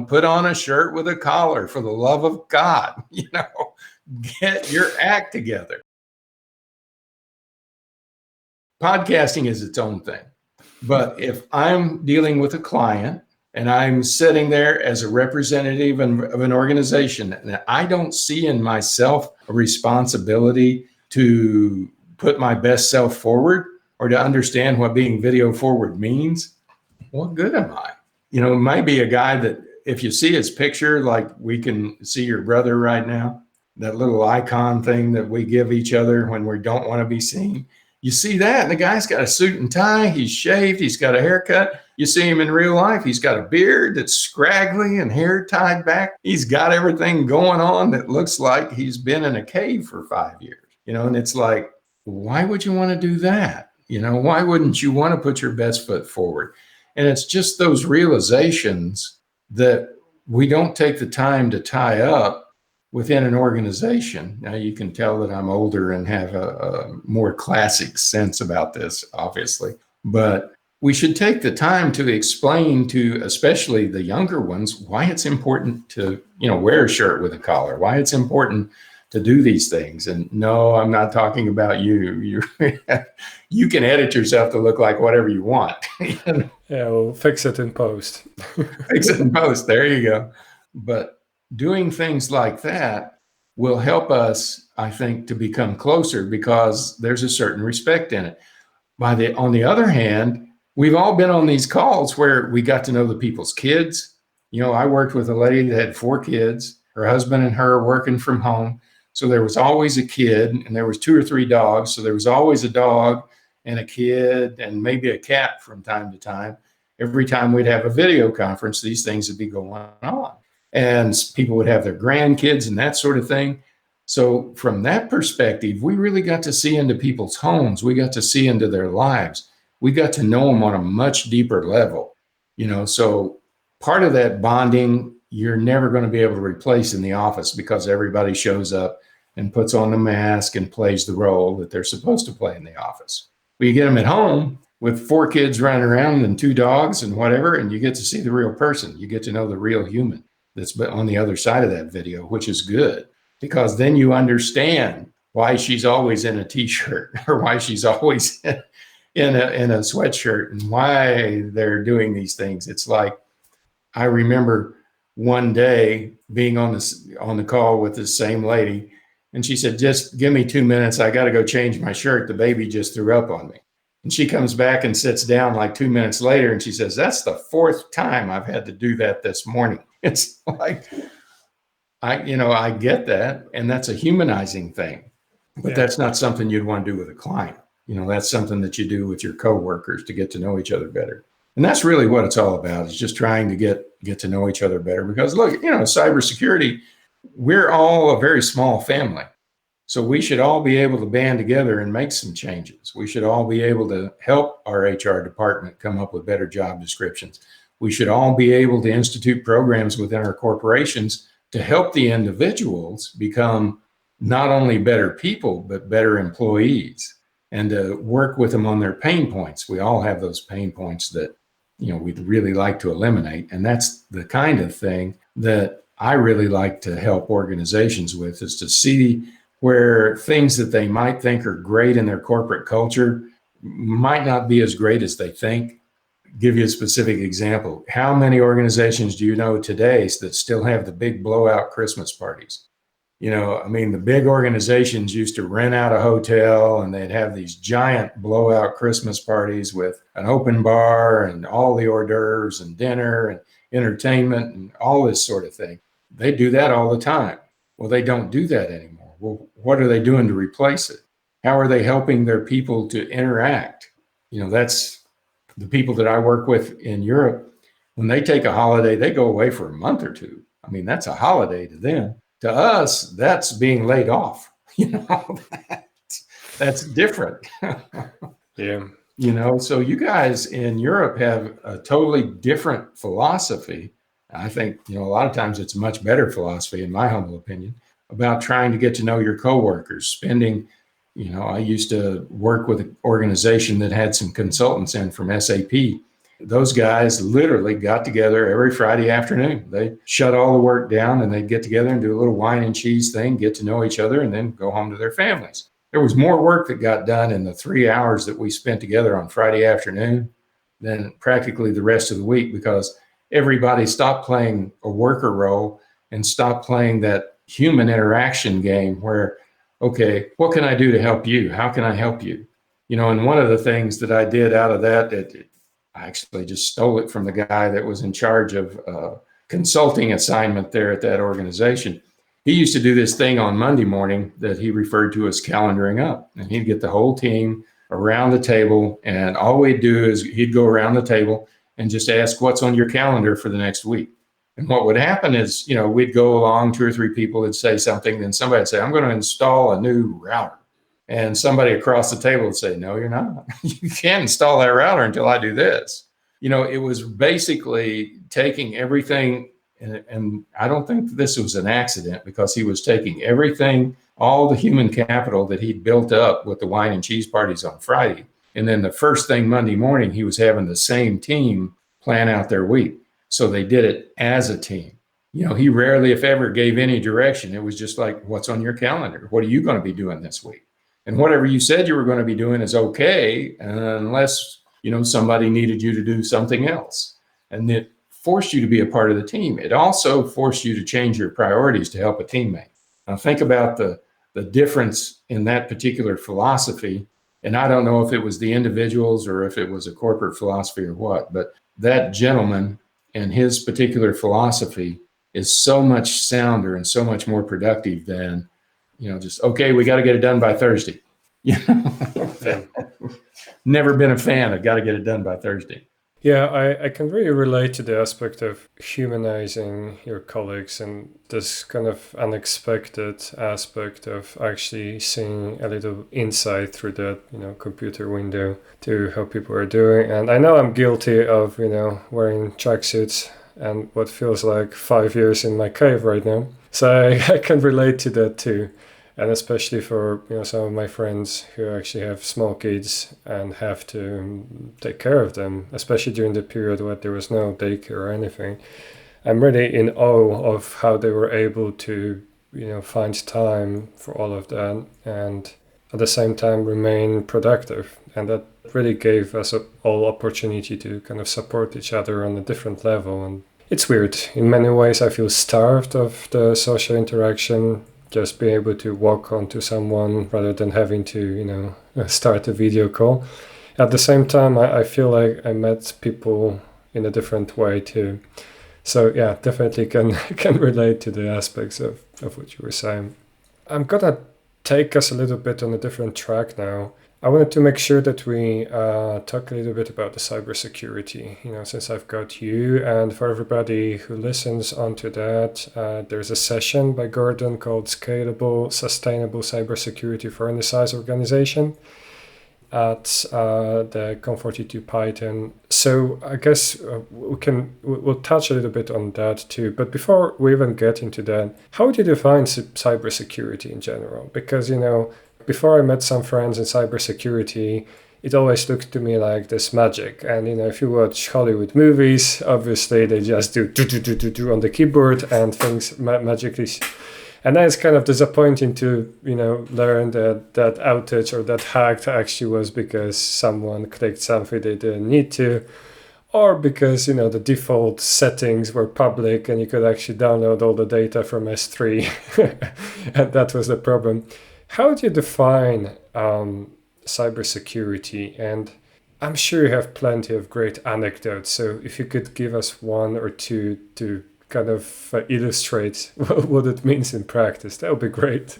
Put on a shirt with a collar, for the love of God. Get your act together. Podcasting is its own thing. But if I'm dealing with a client and I'm sitting there as a representative of an organization, and I don't see in myself a responsibility to put my best self forward or to understand what being video forward means, what good am I? It might be a guy that, if you see his picture, like we can see your brother right now, that little icon thing that we give each other when we don't want to be seen. You see that, and the guy's got a suit and tie, he's shaved, he's got a haircut. You see him in real life, he's got a beard that's scraggly and hair tied back. He's got everything going on that looks like he's been in a cave for 5 years. And it's like, why would you want to do that? Why wouldn't you want to put your best foot forward? And it's just those realizations that we don't take the time to tie up within an organization. Now, you can tell that I'm older and have a more classic sense about this, obviously, but we should take the time to explain to, especially the younger ones, why it's important to, wear a shirt with a collar, why it's important to do these things. And no, I'm not talking about you. You can edit yourself to look like whatever you want. Yeah, we'll fix it in post. Fix it in post. There you go. But doing things like that will help us, I think, to become closer, because there's a certain respect in it. On the other hand, we've all been on these calls where we got to know the people's kids. I worked with a lady that had 4 kids. Her husband and her working from home. So there was always a kid, and there was 2 or 3 dogs. So there was always a dog and a kid and maybe a cat from time to time. Every time we'd have a video conference, these things would be going on. And people would have their grandkids and that sort of thing. So from that perspective, we really got to see into people's homes. We got to see into their lives. We got to know them on a much deeper level. So part of that bonding, you're never going to be able to replace in the office, because everybody shows up and puts on the mask and plays the role that they're supposed to play in the office. But you get them at home with 4 kids running around and 2 dogs and whatever, and you get to see the real person. You get to know the real human that's on the other side of that video, which is good, because then you understand why she's always in a t-shirt or why she's always in a sweatshirt and why they're doing these things. It's like, I remember one day being on the call with this same lady, and she said, "Just give me 2 minutes. I got to go change my shirt. The baby just threw up on me." And she comes back and sits down like 2 minutes later, and she says, "That's the fourth time I've had to do that this morning." It's like, I get that, and that's a humanizing thing, but that's not something you'd want to do with a client. That's something that you do with your coworkers to get to know each other better. And that's really what it's all about, is just trying to get to know each other better. Because look, cybersecurity, we're all a very small family. So we should all be able to band together and make some changes. We should all be able to help our HR department come up with better job descriptions. We should all be able to institute programs within our corporations to help the individuals become not only better people, but better employees, and to work with them on their pain points. We all have those pain points that we'd really like to eliminate. And that's the kind of thing that I really like to help organizations with, is to see where things that they might think are great in their corporate culture might not be as great as they think. Give you a specific example. How many organizations do you know today that still have the big blowout Christmas parties? The big organizations used to rent out a hotel and they'd have these giant blowout Christmas parties with an open bar and all the hors d'oeuvres and dinner and entertainment and all this sort of thing. They do that all the time. Well, they don't do that anymore. Well, what are they doing to replace it? How are they helping their people to interact? That's the people that I work with in Europe. When they take a holiday, they go away for a month or two. That's a holiday to them. To us, that's being laid off. That's different. Yeah. So you guys in Europe have a totally different philosophy. I think, a lot of times it's a much better philosophy, in my humble opinion, about trying to get to know your coworkers, spending, I used to work with an organization that had some consultants in from SAP. Those guys literally got together every Friday afternoon. They shut all the work down and they'd get together and do a little wine and cheese thing, get to know each other, and then go home to their families. There was more work that got done in the 3 hours that we spent together on Friday afternoon than practically the rest of the week, because everybody stopped playing a worker role and stopped playing that human interaction game where, okay, what can I do to help you? How can I help you? And one of the things that I did out of that I actually just stole it from the guy that was in charge of consulting assignment there at that organization. He used to do this thing on Monday morning that he referred to as calendaring up. And he'd get the whole team around the table, and all we'd do is he'd go around the table and just ask, what's on your calendar for the next week? And what would happen is, we'd go along, 2 or 3 people would say something, then somebody would say, I'm going to install a new router. And somebody across the table would say, no, you're not. You can't install that router until I do this. It was basically taking everything, and I don't think this was an accident, because he was taking everything, all the human capital that he'd built up with the wine and cheese parties on Friday. And then the first thing Monday morning, he was having the same team plan out their week. So they did it as a team. He rarely, if ever, gave any direction. It was just like, what's on your calendar? What are you going to be doing this week? And whatever you said you were going to be doing is okay, unless, somebody needed you to do something else. And it forced you to be a part of the team. It also forced you to change your priorities to help a teammate. Now think about the difference in that particular philosophy. And I don't know if it was the individuals or if it was a corporate philosophy or what, but that gentleman and his particular philosophy is so much sounder and so much more productive than, just, okay, we got to get it done by Thursday. Never been a fan of got to get it done by Thursday. Yeah, I can really relate to the aspect of humanizing your colleagues and this kind of unexpected aspect of actually seeing a little insight through that, computer window to how people are doing. And I know I'm guilty of, wearing tracksuits and what feels like 5 years in my cave right now. So I can relate to that too. And especially for some of my friends who actually have small kids and have to take care of them, especially during the period where there was no daycare or anything. I'm really in awe of how they were able to find time for all of that and at the same time remain productive. And that really gave us all opportunity to kind of support each other on a different level. And it's weird. In many ways, I feel starved of the social interaction, just be able to walk onto someone rather than having to, start a video call. At the same time, I feel like I met people in a different way too. So yeah, definitely can relate to the aspects of what you were saying. I'm gonna take us a little bit on a different track now. I wanted to make sure that we talk a little bit about the cybersecurity, since I've got you. And for everybody who listens onto that, there's a session by Gordon called Scalable, Sustainable Cybersecurity for Any Size Organization at the Conf42 Python. So I guess we'll touch a little bit on that too. But before we even get into that, how would you define cybersecurity in general? Because, before I met some friends in cybersecurity, it always looked to me like this magic. And, if you watch Hollywood movies, obviously they just do on the keyboard and things magically. And then it's kind of disappointing to, learn that outage or that hack actually was because someone clicked something they didn't need to, or because, the default settings were public and you could actually download all the data from S3. And that was the problem. How do you define cybersecurity? And I'm sure you have plenty of great anecdotes. So if you could give us one or two to kind of illustrate what it means in practice, that would be great.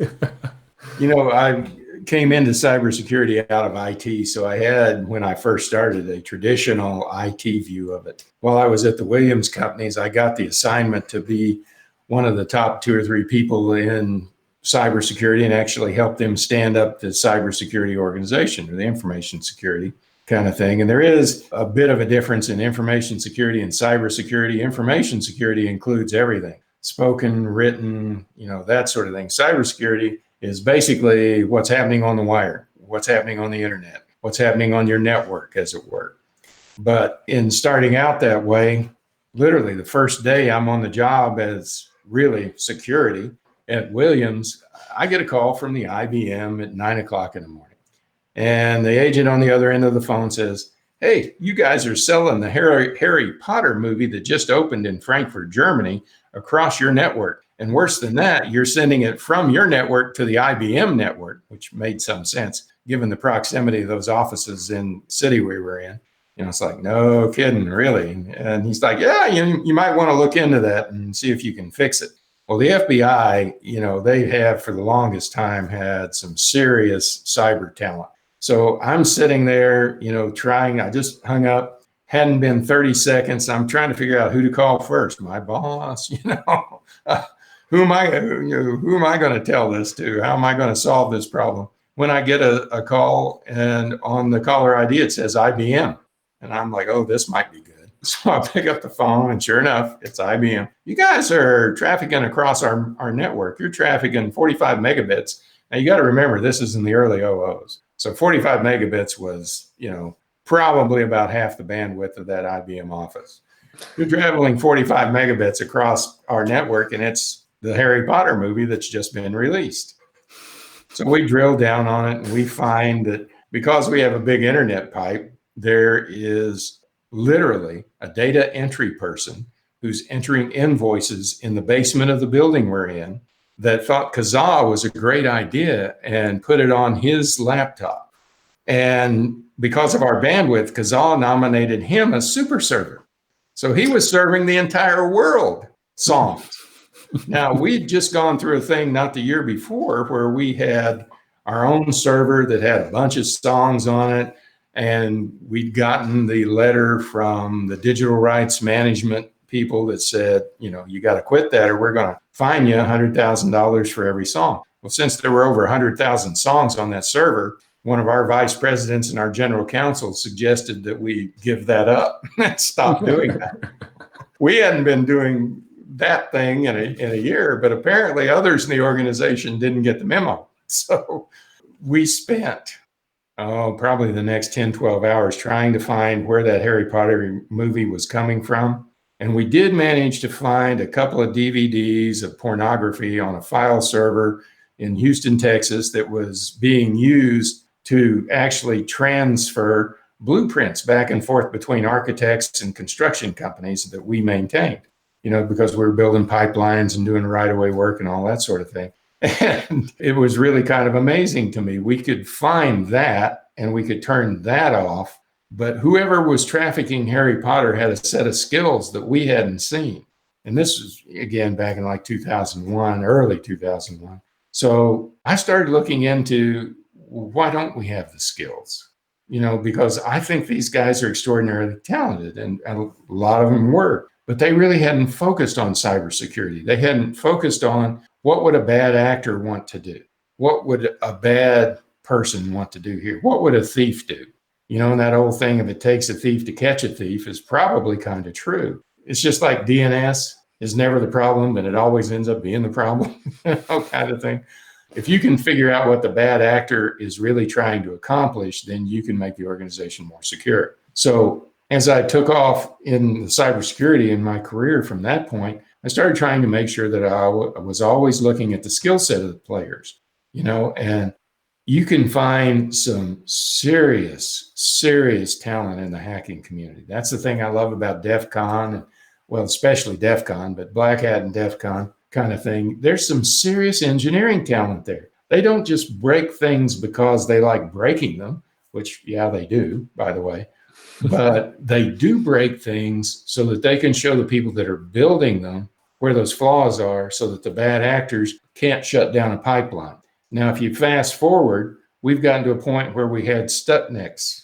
I came into cybersecurity out of IT. So I had, when I first started, a traditional IT view of it. While I was at the Williams companies, I got the assignment to be one of the top 2 or 3 people in cybersecurity and actually help them stand up the cybersecurity organization or the information security kind of thing. And there is a bit of a difference in information security and cybersecurity. Information security includes everything, spoken, written, that sort of thing. Cybersecurity is basically what's happening on the wire, what's happening on the internet, what's happening on your network, as it were. But in starting out that way, literally the first day I'm on the job as really security at Williams, I get a call from the IBM at 9:00 in the morning. And the agent on the other end of the phone says, "Hey, you guys are selling the Harry Potter movie that just opened in Frankfurt, Germany, across your network. And worse than that, you're sending it from your network to the IBM network," which made some sense given the proximity of those offices in the city we were in. It's like, no kidding, really. And he's like, "Yeah, you might want to look into that and see if you can fix it." Well, the FBI, they have for the longest time had some serious cyber talent. So I'm sitting there, trying, I just hung up, hadn't been 30 seconds. I'm trying to figure out who to call first. My boss, who am I going to tell this to? How am I going to solve this problem? When I get a call and on the caller ID, it says IBM. And I'm like, oh, this might be good. So I pick up the phone and sure enough, it's IBM. "You guys are trafficking across our network. You're trafficking 45 megabits. Now you got to remember, this is in the early 00s. So 45 megabits was, probably about half the bandwidth of that IBM office. You're traveling 45 megabits across our network, and it's the Harry Potter movie that's just been released." So we drill down on it and we find that because we have a big internet pipe, there is literally a data entry person who's entering invoices in the basement of the building we're in that thought Cso was a great idea and put it on his laptop. And because of our bandwidth, Cso nominated him as super server. So he was serving the entire world songs. Now, we'd just gone through a thing not the year before where we had our own server that had a bunch of songs on it. And we'd gotten the letter from the digital rights management people that said, you got to quit that or we're going to fine you $100,000 for every song. Well, since there were over 100,000 songs on that server, one of our vice presidents and our general counsel suggested that we give that up and stop doing that. We hadn't been doing that thing in a year, but apparently others in the organization didn't get the memo. So we spent probably the next 10, 12 hours trying to find where that Harry Potter movie was coming from And we did manage to find a couple of DVDs of pornography on a file server in Houston, Texas, that was being used to actually transfer blueprints back and forth between architects and construction companies that we maintained, because we were building pipelines and doing right-of-way work and all that sort of thing. And it was really kind of amazing to me. We could find that and we could turn that off. But whoever was trafficking Harry Potter had a set of skills that we hadn't seen. And this was, again, back in like 2001, early 2001. So I started looking into, why don't we have the skills? Because I think these guys are extraordinarily talented, and a lot of them were, but they really hadn't focused on cybersecurity. They hadn't focused on, what would a bad actor want to do? What would a bad person want to do here? What would a thief do? And that old thing, if it takes a thief to catch a thief, is probably kind of true. It's just like DNS is never the problem, but it always ends up being the problem, kind of thing. If you can figure out what the bad actor is really trying to accomplish, then you can make the organization more secure. So as I took off in cybersecurity in my career from that point, I started trying to make sure that I was always looking at the skill set of the players, and you can find some serious talent in the hacking community. That's the thing I love about DEF CON, especially DEF CON, but Black Hat and DEF CON kind of thing. There's some serious engineering talent there. They don't just break things because they like breaking them, which, yeah, they do, by the way. But they do break things so that they can show the people that are building them where those flaws are, so that the bad actors can't shut down a pipeline. Now, if you fast forward, we've gotten to a point where we had Stuxnets,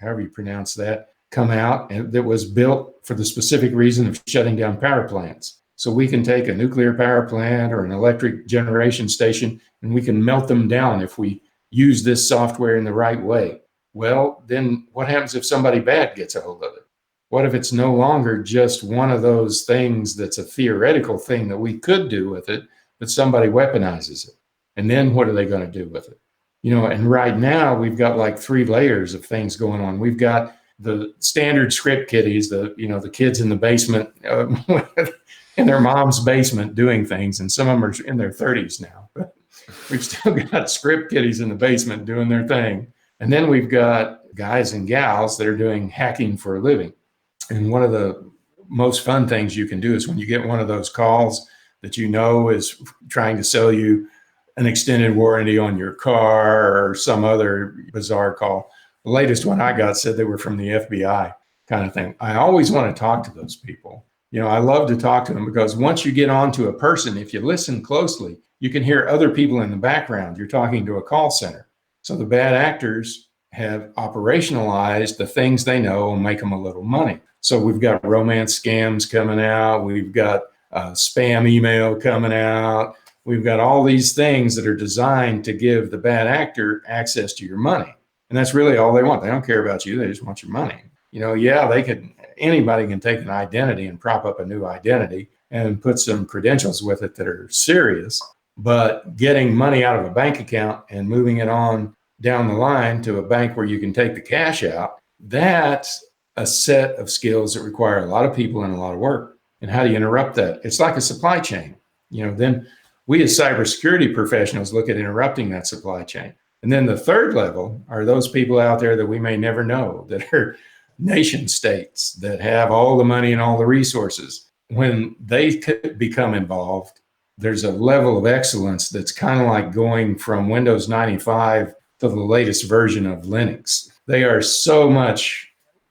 however you pronounce that, come out, and that was built for the specific reason of shutting down power plants. So we can take a nuclear power plant or an electric generation station, and we can melt them down if we use this software in the right way. Well, then what happens if somebody bad gets a hold of it? What if it's no longer just one of those things that's a theoretical thing that we could do with it, but somebody weaponizes it? And then what are they going to do with it? And right now we've got like 3 layers of things going on. We've got the standard script kiddies, the kids in the basement, in their mom's basement doing things. And some of them are in their 30s now, but we've still got script kiddies in the basement doing their thing. And then we've got guys and gals that are doing hacking for a living. And one of the most fun things you can do is when you get one of those calls that is trying to sell you an extended warranty on your car or some other bizarre call. The latest one I got said they were from the FBI kind of thing. I always want to talk to those people. I love to talk to them, because once you get onto a person, if you listen closely, you can hear other people in the background. You're talking to a call center. So the bad actors have operationalized the things they know and make them a little money. So we've got romance scams coming out. We've got spam email coming out. We've got all these things that are designed to give the bad actor access to your money. And that's really all they want. They don't care about you. They just want your money. Anybody can take an identity and prop up a new identity and put some credentials with it that are serious. But getting money out of a bank account and moving it on down the line to a bank where you can take the cash out, that's a set of skills that require a lot of people and a lot of work. And how do you interrupt that? It's like a supply chain. Then we as cybersecurity professionals look at interrupting that supply chain. And then the third level are those people out there that we may never know, that are nation states that have all the money and all the resources. When they become involved, there's a level of excellence that's kind of like going from Windows 95 to the latest version of Linux. They are so much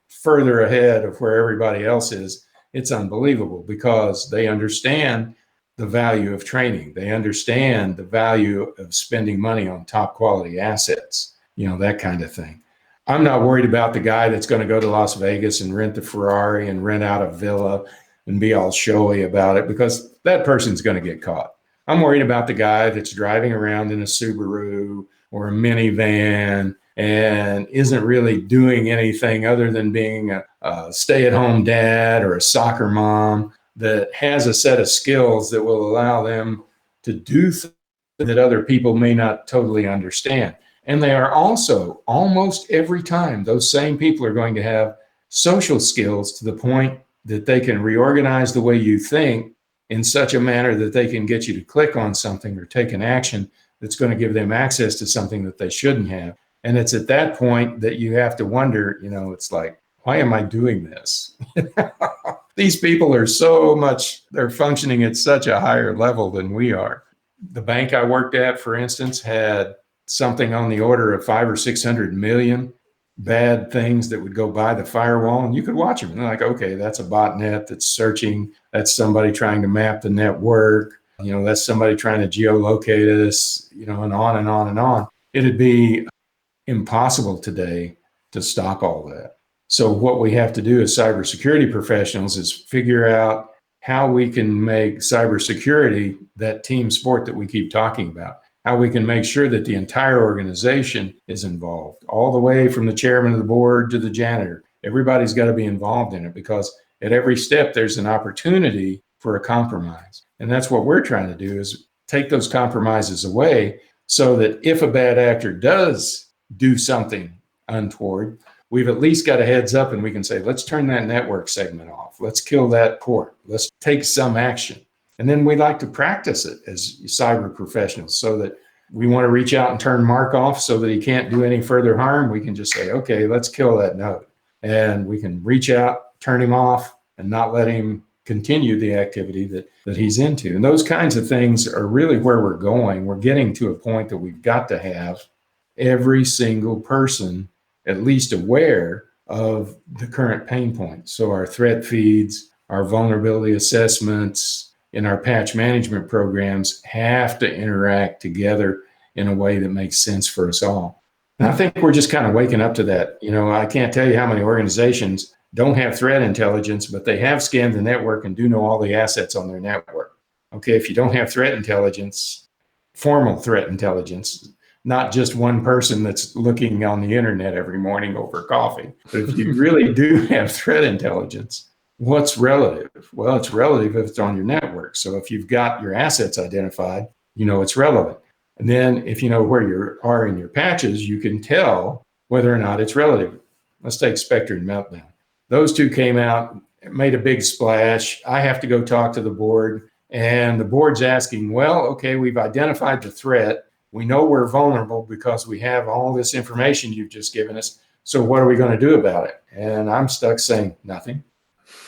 further ahead of where everybody else is. It's unbelievable, because they understand the value of training. They understand the value of spending money on top quality assets, that kind of thing. I'm not worried about the guy that's going to go to Las Vegas and rent the Ferrari and rent out a villa and be all showy about it, because that person's going to get caught. I'm worried about the guy that's driving around in a Subaru or a minivan and isn't really doing anything other than being a stay-at-home dad or a soccer mom, that has a set of skills that will allow them to do things that other people may not totally understand. And they are also, almost every time, those same people are going to have social skills to the point that they can reorganize the way you think in such a manner that they can get you to click on something or take an action that's going to give them access to something that they shouldn't have. And it's at that point that you have to wonder, it's like, why am I doing this? These people are they're functioning at such a higher level than we are. The bank I worked at, for instance, had something on the order of 500 or 600 million bad things that would go by the firewall, and you could watch them. And they're like, okay, that's a botnet that's searching. That's somebody trying to map the network. That's somebody trying to geolocate us, and on and on and on. It'd be impossible today to stop all that. So what we have to do as cybersecurity professionals is figure out how we can make cybersecurity that team sport that we keep talking about, how we can make sure that the entire organization is involved, all the way from the chairman of the board to the janitor. Everybody's got to be involved in it, because at every step there's an opportunity for a compromise. And that's what we're trying to do, is take those compromises away so that if a bad actor does do something untoward, we've at least got a heads up and we can say, let's turn that network segment off. Let's kill that port. Let's take some action. And then we like to practice it as cyber professionals, so that we want to reach out and turn Mark off so that he can't do any further harm. We can just say, okay, let's kill that node. And we can reach out, turn him off, and not let him continue the activity that he's into. And those kinds of things are really where we're going. We're getting to a point that we've got to have every single person at least aware of the current pain points. So our threat feeds, our vulnerability assessments, and our patch management programs have to interact together in a way that makes sense for us all. And I think we're just kind of waking up to that. I can't tell you how many organizations don't have threat intelligence, but they have scanned the network and do know all the assets on their network. Okay, if you don't have threat intelligence, formal threat intelligence, not just one person that's looking on the internet every morning over coffee, but if you really do have threat intelligence, what's relative? Well, it's relative if it's on your network. So if you've got your assets identified, it's relevant. And then if you know where you are in your patches, you can tell whether or not it's relative. Let's take Spectre and Meltdown. Those two came out, made a big splash. I have to go talk to the board, and the board's asking, well, okay, we've identified the threat. We know we're vulnerable because we have all this information you've just given us. So what are we going to do about it? And I'm stuck saying nothing.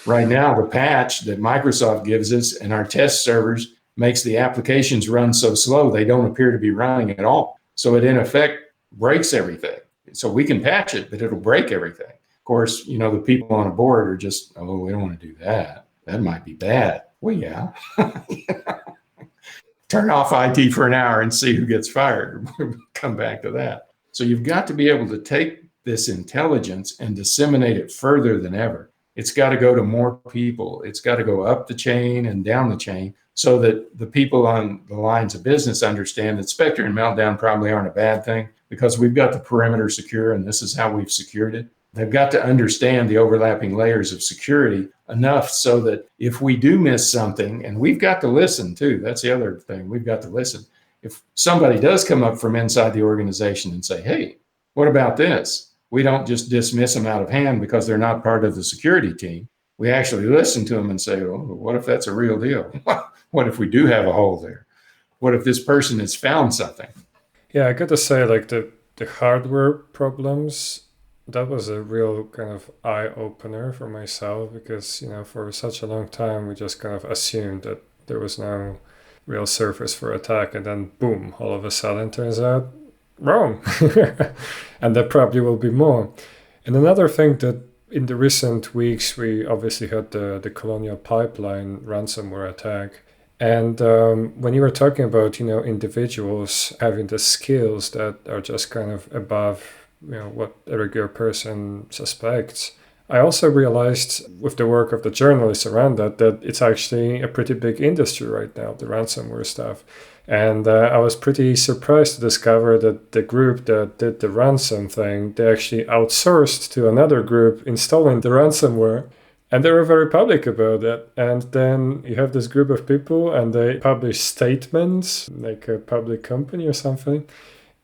Right now, the patch that Microsoft gives us and our test servers makes the applications run so slow, they don't appear to be running at all. So it, in effect, breaks everything. So we can patch it, but it'll break everything. Of course, the people on a board are just, oh, we don't want to do that. That might be bad. Well, yeah. Turn off IT for an hour and see who gets fired. Come back to that. So you've got to be able to take this intelligence and disseminate it further than ever. It's got to go to more people. It's got to go up the chain and down the chain, so that the people on the lines of business understand that Spectre and Meltdown probably aren't a bad thing, because we've got the perimeter secure and this is how we've secured it. They've got to understand the overlapping layers of security enough so that if we do miss something, and we've got to listen too, that's the other thing, we've got to listen. If somebody does come up from inside the organization and say, hey, what about this? We don't just dismiss them out of hand because they're not part of the security team. We actually listen to them and say, oh, what if that's a real deal? What if we do have a hole there? What if this person has found something? Yeah, I got to say, like the hardware problems, that was a real kind of eye-opener for myself, because, for such a long time, we just kind of assumed that there was no real surface for attack, and then boom, all of a sudden turns out wrong. And there probably will be more. And another thing that in the recent weeks, we obviously had the Colonial pipeline ransomware attack. And when you were talking about, individuals having the skills that are just kind of above what a regular person suspects, I also realized with the work of the journalists around that it's actually a pretty big industry right now, the ransomware stuff. And I was pretty surprised to discover that the group that did the ransom thing, they actually outsourced to another group installing the ransomware. And they were very public about it. And then you have this group of people and they publish statements, like a public company or something.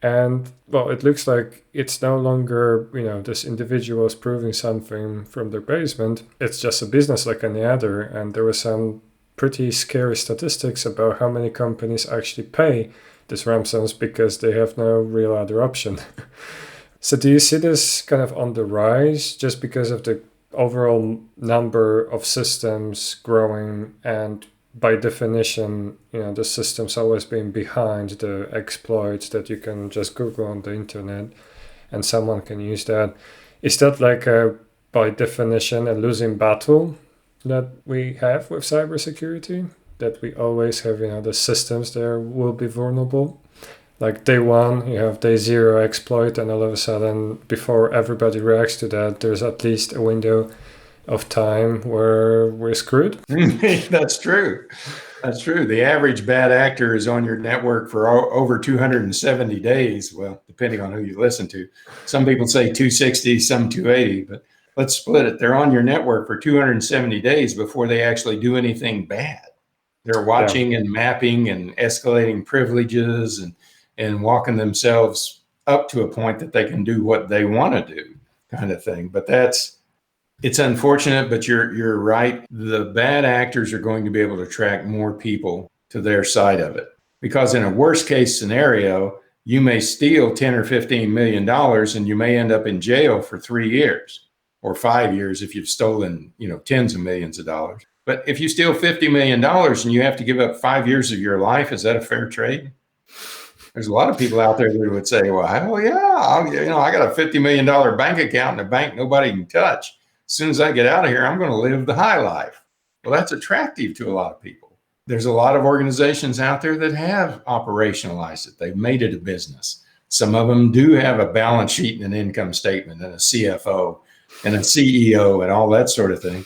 And well, it looks like it's no longer, this individual is proving something from their basement. It's just a business like any other. And there were some pretty scary statistics about how many companies actually pay these ransoms because they have no real other option. So do you see this kind of on the rise just because of the overall number of systems growing, and by definition, the system's always been behind the exploits that you can just Google on the internet and someone can use that? Is that like by definition a losing battle that we have with cybersecurity? That we always have, the systems there will be vulnerable? Like day one, you have day zero exploit, and all of a sudden, before everybody reacts to that, there's at least a window of time where we're screwed. That's true. That's true. The average bad actor is on your network for over 270 days. Well, depending on who you listen to. Some people say 260, some 280, but let's split it. They're on your network for 270 days before they actually do anything bad. They're watching and mapping and escalating privileges and walking themselves up to a point that they can do what they want to do, kind of thing. But it's unfortunate, but you're right. The bad actors are going to be able to attract more people to their side of it, because in a worst case scenario, you may steal 10 or $15 million and you may end up in jail for 3 years or 5 years if you've stolen, tens of millions of dollars. But if you steal $50 million and you have to give up 5 years of your life, is that a fair trade? There's a lot of people out there that would say, well, hell yeah, I got a $50 million bank account in a bank nobody can touch. As soon as I get out of here, I'm going to live the high life. Well, that's attractive to a lot of people. There's a lot of organizations out there that have operationalized it. They've made it a business. Some of them do have a balance sheet and an income statement and a CFO and a CEO and all that sort of thing.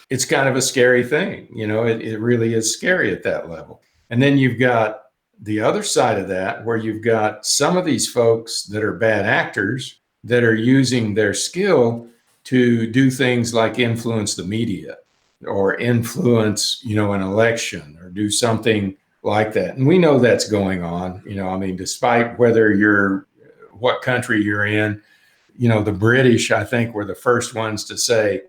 It's kind of a scary thing. It really is scary at that level. And then you've got the other side of that, where you've got some of these folks that are bad actors that are using their skill to do things like influence the media or influence, an election or do something like that. And we know that's going on, despite what country you're in, the British, I think, were the first ones to say,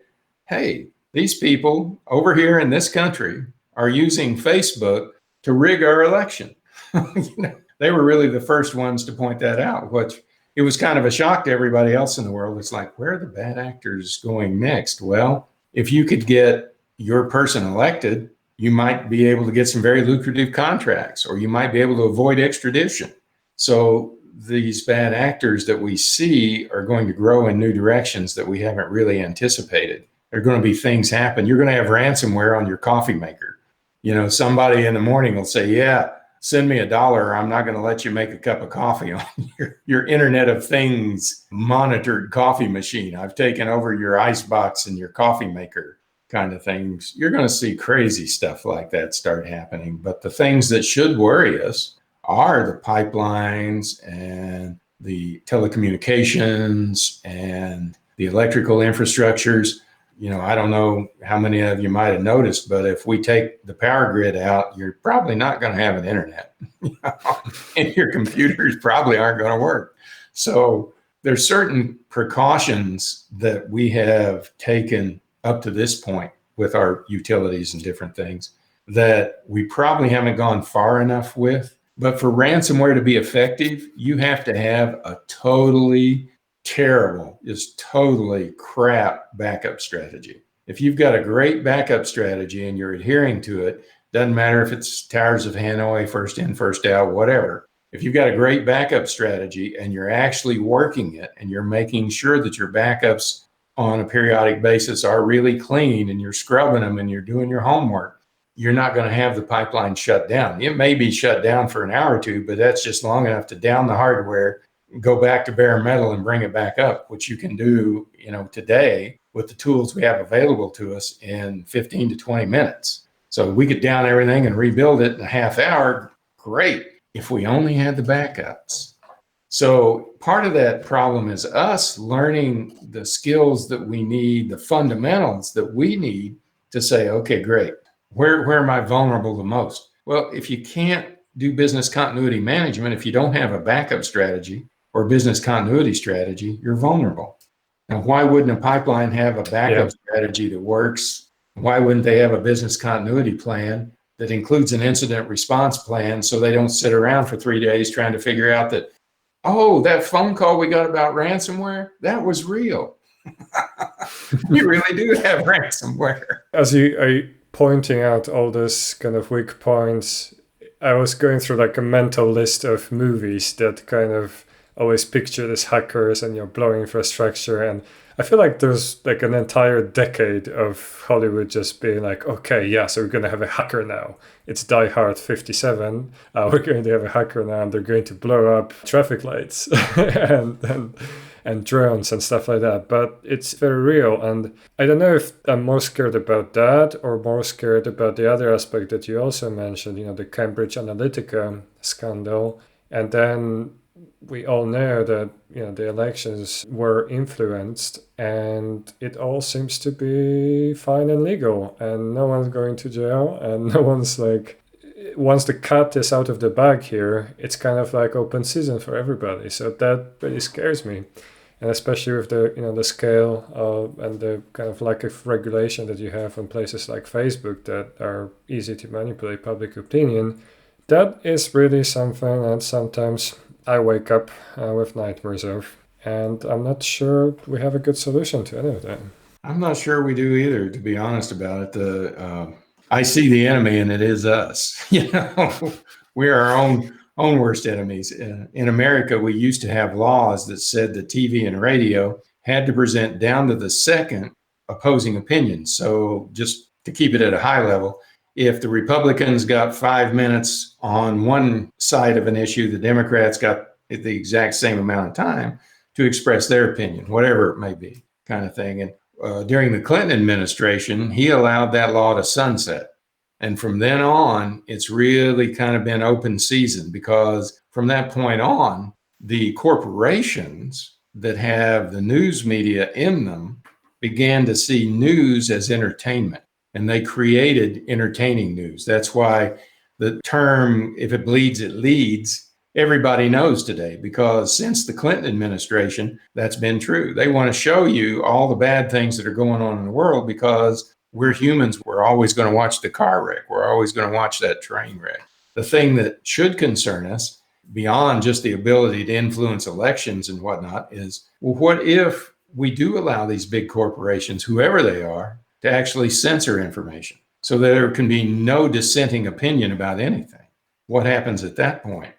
hey, these people over here in this country are using Facebook to rig our election. They were really the first ones to point that out, which it was kind of a shock to everybody else in the world. It's like, where are the bad actors going next? Well, if you could get your person elected, you might be able to get some very lucrative contracts, or you might be able to avoid extradition. So these bad actors that we see are going to grow in new directions that we haven't really anticipated. There are going to be things happen. You're going to have ransomware on your coffee maker. Somebody in the morning will say, yeah, send me $1 or I'm not going to let you make a cup of coffee on your Internet of Things monitored coffee machine. I've taken over your icebox and your coffee maker, kind of things. You're going to see crazy stuff like that start happening. But the things that should worry us are the pipelines and the telecommunications and the electrical infrastructures. I don't know how many of you might have noticed, but if we take the power grid out, you're probably not going to have an internet. And your computers probably aren't going to work. So there's certain precautions that we have taken up to this point with our utilities and different things that we probably haven't gone far enough with. But for ransomware to be effective, you have to have a totally crap backup strategy. If you've got a great backup strategy and you're adhering to it, doesn't matter if it's Towers of Hanoi, first in, first out, whatever. If you've got a great backup strategy and you're actually working it and you're making sure that your backups on a periodic basis are really clean and you're scrubbing them and you're doing your homework, you're not going to have the pipeline shut down. It may be shut down for an hour or two, but that's just long enough to down the hardware, go back to bare metal and bring it back up, which you can do, today with the tools we have available to us in 15 to 20 minutes. So we could down everything and rebuild it in a half hour. Great. If we only had the backups. So part of that problem is us learning the skills that we need, the fundamentals that we need to say, okay, great. Where am I vulnerable the most? Well, if you can't do business continuity management, if you don't have a backup strategy or business continuity strategy, you're vulnerable. Now, why wouldn't a pipeline have a backup strategy that works? Why wouldn't they have a business continuity plan that includes an incident response plan so they don't sit around for 3 days trying to figure out that, oh, that phone call we got about ransomware, that was real. You really do have ransomware. As you are pointing out all these kind of weak points, I was going through like a mental list of movies that kind of always picture these hackers and blowing infrastructure. And I feel like there's like an entire decade of Hollywood just being like, okay, yeah, so we're going to have a hacker now. It's Die Hard 57. We're going to have a hacker now, and they're going to blow up traffic lights and drones and stuff like that. But it's very real. And I don't know if I'm more scared about that or more scared about the other aspect that you also mentioned, the Cambridge Analytica scandal. And then we all know that the elections were influenced, and it all seems to be fine and legal, and no one's going to jail, and no one's like, once the cat is out of the bag here, it's kind of like open season for everybody. So that really scares me, and especially with the scale and the kind of lack of regulation that you have on places like Facebook that are easy to manipulate public opinion. That is really something that sometimes I wake up with nightmares of, and I'm not sure we have a good solution to any of that. I'm not sure we do either, to be honest about it. I see the enemy, and it is us. We are our own worst enemies. In America, we used to have laws that said that TV and radio had to present down to the second opposing opinions. So just to keep it at a high level, if the Republicans got 5 minutes on one side of an issue, the Democrats got the exact same amount of time to express their opinion, whatever it may be, kind of thing. And during the Clinton administration, he allowed that law to sunset. And from then on, it's really kind of been open season, because from that point on, the corporations that have the news media in them began to see news as entertainment. And they created entertaining news. That's why the term, if it bleeds, it leads, everybody knows today, because since the Clinton administration, that's been true. They want to show you all the bad things that are going on in the world, because we're humans. We're always going to watch the car wreck. We're always going to watch that train wreck. The thing that should concern us, beyond just the ability to influence elections and whatnot, is, well, what if we do allow these big corporations, whoever they are, to actually censor information so there can be no dissenting opinion about anything? What happens at that point?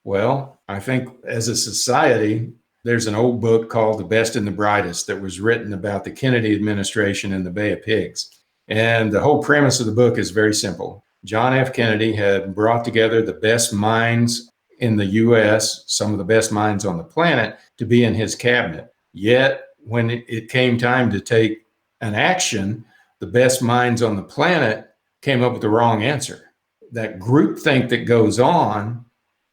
Well, I think as a society, there's an old book called The Best and the Brightest that was written about the Kennedy administration and the Bay of Pigs. And the whole premise of the book is very simple. John F. Kennedy had brought together the best minds in the U.S., some of the best minds on the planet, to be in his cabinet. Yet, when it came time to take an action, the best minds on the planet came up with the wrong answer. That groupthink that goes on,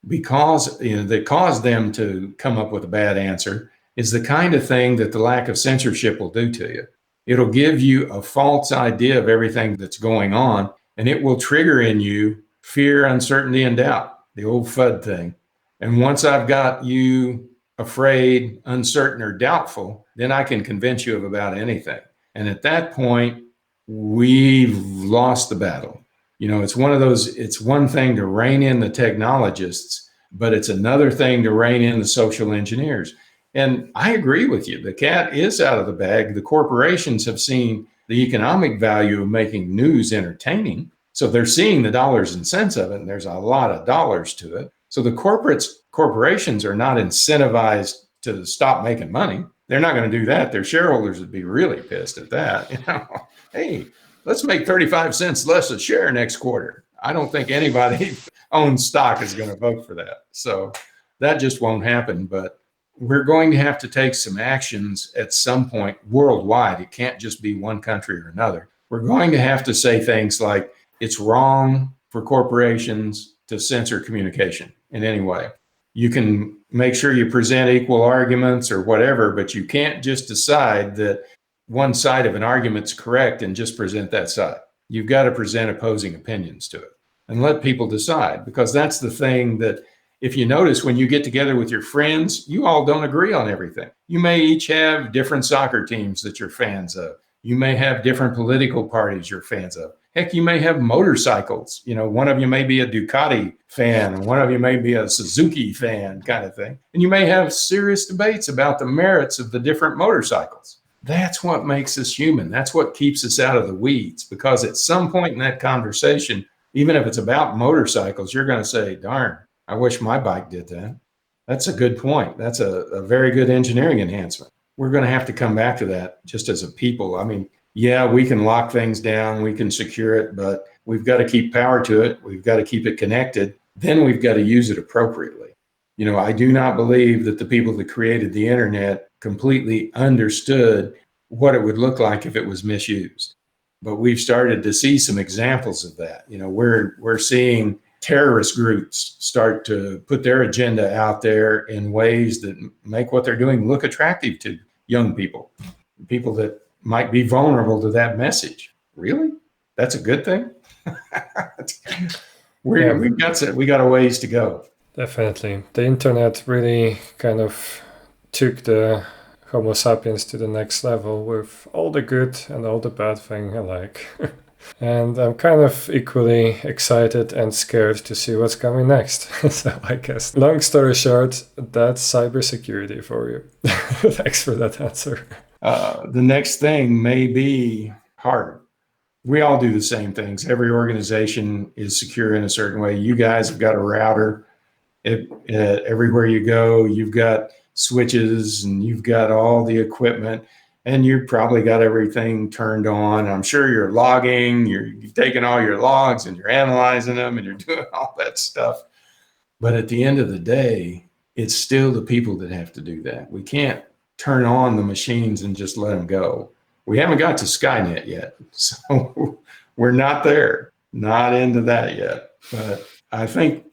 because that caused them to come up with a bad answer, is the kind of thing that the lack of censorship will do to you. It'll give you a false idea of everything that's going on, and it will trigger in you fear, uncertainty, and doubt, the old FUD thing. And once I've got you afraid, uncertain, or doubtful, then I can convince you of about anything. And at that point, we've lost the battle. It's one of those, it's one thing to rein in the technologists, but it's another thing to rein in the social engineers. And I agree with you. The cat is out of the bag. The corporations have seen the economic value of making news entertaining. So they're seeing the dollars and cents of it, and there's a lot of dollars to it. So the corporations are not incentivized to stop making money. They're not going to do that. Their shareholders would be really pissed at that. Hey, let's make 35 cents less a share next quarter. I don't think anybody owns stock is going to vote for that. So that just won't happen. But we're going to have to take some actions at some point worldwide. It can't just be one country or another. We're going to have to say things like, it's wrong for corporations to censor communication in any way. You can make sure you present equal arguments or whatever, but you can't just decide that one side of an argument's correct and just present that side. You've got to present opposing opinions to it. and let people decide, because that's the thing that, if you notice, when you get together with your friends, you all don't agree on everything. You may each have different soccer teams that you're fans of. You may have different political parties you're fans of. Heck, you may have motorcycles. One of you may be a Ducati fan, and one of you may be a Suzuki fan, kind of thing. And you may have serious debates about the merits of the different motorcycles. That's what makes us human. That's what keeps us out of the weeds, because at some point in that conversation, even if it's about motorcycles, you're going to say, darn, I wish my bike did that. That's a good point. That's a very good engineering enhancement. We're going to have to come back to that just as a people. I mean, yeah, we can lock things down, we can secure it, but we've got to keep power to it. We've got to keep it connected. Then we've got to use it appropriately. I do not believe that the people that created the internet completely understood what it would look like if it was misused. But we've started to see some examples of that. We're seeing terrorist groups start to put their agenda out there in ways that make what they're doing look attractive to young people that might be vulnerable to that message. Really? That's a good thing? We got a ways to go. Definitely. The internet really kind of took the Homo sapiens to the next level with all the good and all the bad thing alike. And I'm kind of equally excited and scared to see what's coming next. So I guess, long story short, that's cybersecurity for you. Thanks for that answer. The next thing may be hard. We all do the same things. Every organization is secure in a certain way. You guys have got a router. Everywhere you go, you've got switches and you've got all the equipment, and you've probably got everything turned on. I'm sure you're logging, you've taken all your logs and you're analyzing them and you're doing all that stuff. But at the end of the day, it's still the people that have to do that. We can't turn on the machines and just let them go. We haven't got to Skynet yet, so we're not there, not into that yet. But I think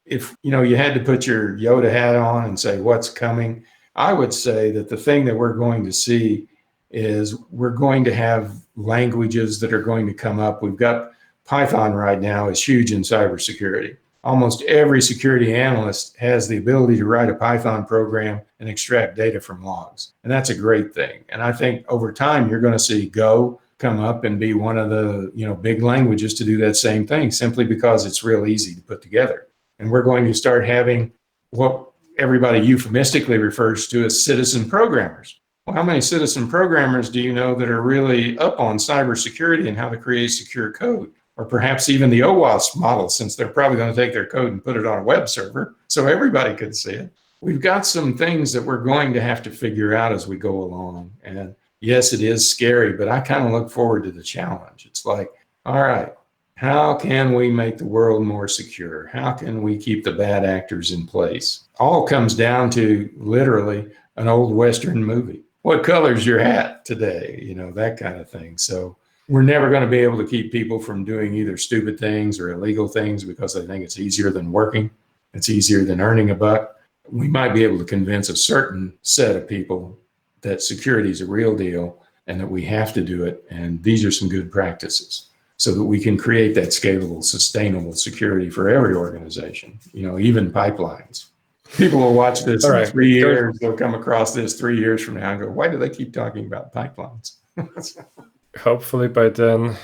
if you had to put your Yoda hat on and say what's coming, I would say that the thing that we're going to see is we're going to have languages that are going to come up. We've got Python right now is huge in cybersecurity. Almost every security analyst has the ability to write a Python program and extract data from logs. And that's a great thing. And I think over time, you're going to see Go come up and be one of the big languages to do that same thing, simply because it's real easy to put together. And we're going to start having what everybody euphemistically refers to as citizen programmers. Well, how many citizen programmers do you know that are really up on cybersecurity and how to create secure code? Or perhaps even the OWASP model, since they're probably going to take their code and put it on a web server so everybody could see it. We've got some things that we're going to have to figure out as we go along. And yes, it is scary, but I kind of look forward to the challenge. It's like, all right, how can we make the world more secure? How can we keep the bad actors in place? All comes down to literally an old Western movie. What color's your hat today? That kind of thing. So we're never going to be able to keep people from doing either stupid things or illegal things because they think it's easier than working. It's easier than earning a buck. We might be able to convince a certain set of people that security is a real deal and that we have to do it. And these are some good practices so that we can create that scalable, sustainable security for every organization, even pipelines. People will watch this in 3 years. They'll come across this 3 years from now and go, why do they keep talking about pipelines? Hopefully by then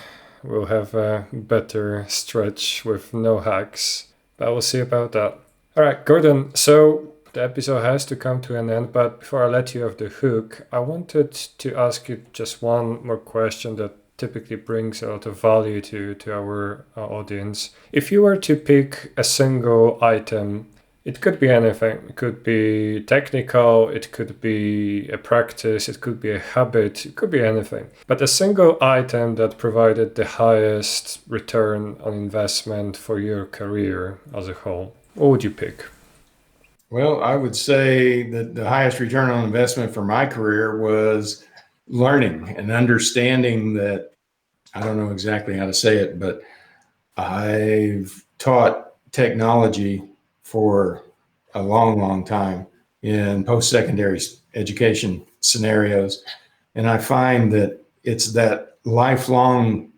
we'll have a better stretch with no hacks, but we'll see about that. All right, Gordon, so the episode has to come to an end, but before I let you off the hook, I wanted to ask you just one more question that typically brings a lot of value to our audience. If you were to pick a single item, it could be anything. It could be technical, it could be a practice, it could be a habit, it could be anything. But a single item that provided the highest return on investment for your career as a whole, what would you pick? Well, I would say that the highest return on investment for my career was learning and understanding that, I don't know exactly how to say it, but I've taught technology for a long, long time in post-secondary education scenarios. And I find that it's that lifelong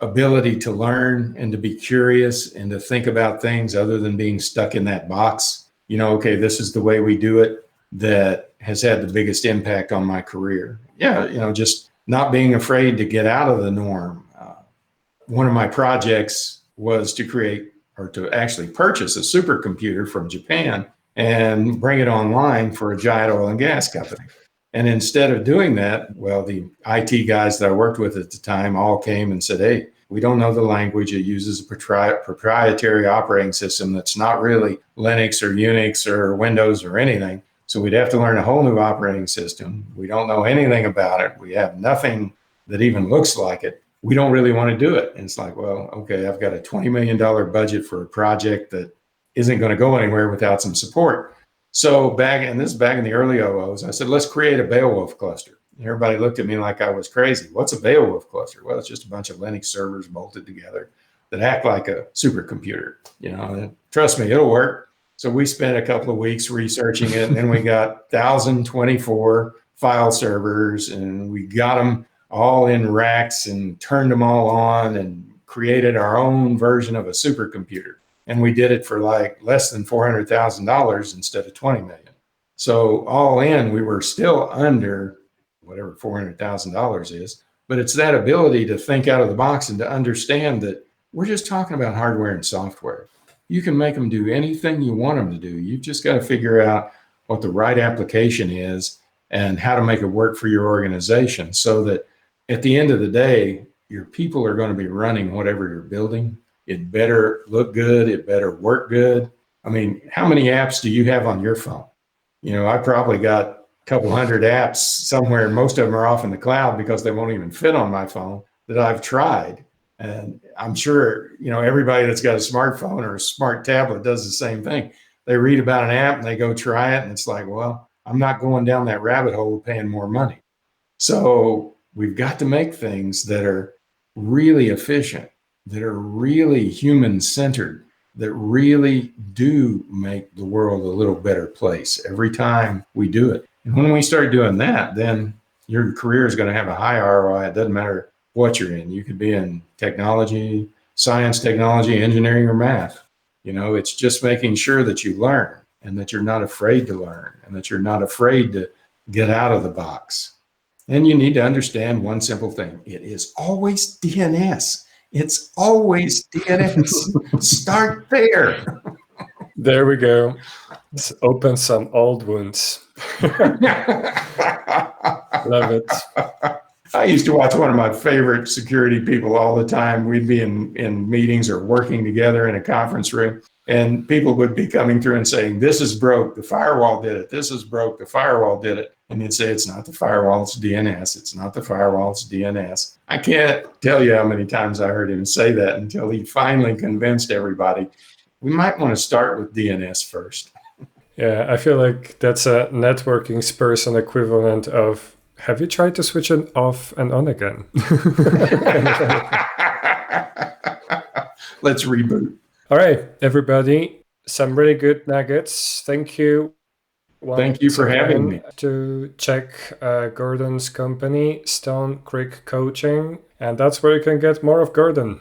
ability to learn and to be curious and to think about things other than being stuck in that box. Okay, this is the way we do it, that has had the biggest impact on my career. Yeah, just not being afraid to get out of the norm. One of my projects was to create or to actually purchase a supercomputer from Japan and bring it online for a giant oil and gas company. And instead of doing that, well, the IT guys that I worked with at the time all came and said, hey, we don't know the language. It uses a proprietary operating system that's not really Linux or Unix or Windows or anything. So we'd have to learn a whole new operating system. We don't know anything about it. We have nothing that even looks like it. We don't really want to do it. And it's like, well, okay, I've got a $20 million budget for a project that isn't going to go anywhere without some support. So back in the early OOs, I said, let's create a Beowulf cluster. And everybody looked at me like I was crazy. What's a Beowulf cluster? Well, it's just a bunch of Linux servers bolted together that act like a supercomputer. Trust me, it'll work. So we spent a couple of weeks researching it, and then we got 1,024 file servers, and we got them all in racks and turned them all on and created our own version of a supercomputer. And we did it for like less than $400,000 instead of $20 million. So all in, we were still under whatever $400,000 is. But it's that ability to think out of the box and to understand that we're just talking about hardware and software. You can make them do anything you want them to do. You've just got to figure out what the right application is and how to make it work for your organization so that at the end of the day, your people are going to be running whatever you're building. It better look good. It better work good. I mean, how many apps do you have on your phone? I probably got a couple hundred apps somewhere. Most of them are off in the cloud because they won't even fit on my phone that I've tried. And I'm sure, everybody that's got a smartphone or a smart tablet does the same thing. They read about an app and they go try it. And it's like, well, I'm not going down that rabbit hole paying more money. So we've got to make things that are really efficient, that are really human-centered, that really do make the world a little better place every time we do it. And when we start doing that, then your career is going to have a high ROI. It doesn't matter what you're in. You could be in technology, science, technology, engineering, or math. It's just making sure that you learn and that you're not afraid to learn and that you're not afraid to get out of the box. And you need to understand one simple thing. It is always DNS. It's always DNS. Start there. There we go. Let's open some old wounds. Love it. I used to watch one of my favorite security people all the time. We'd be in meetings or working together in a conference room, and people would be coming through and saying, this is broke, the firewall did it. This is broke, the firewall did it. And he'd say, it's not the firewall, it's DNS. It's not the firewall, it's DNS. I can't tell you how many times I heard him say that until he finally convinced everybody, we might want to start with DNS first. Yeah, I feel like that's a networking person equivalent of, have you tried to switch it off and on again? Let's reboot. All right, everybody, some really good nuggets. Thank you. Thank you for having me. To check Gordon's company, Stone Creek Coaching, and that's where you can get more of Gordon.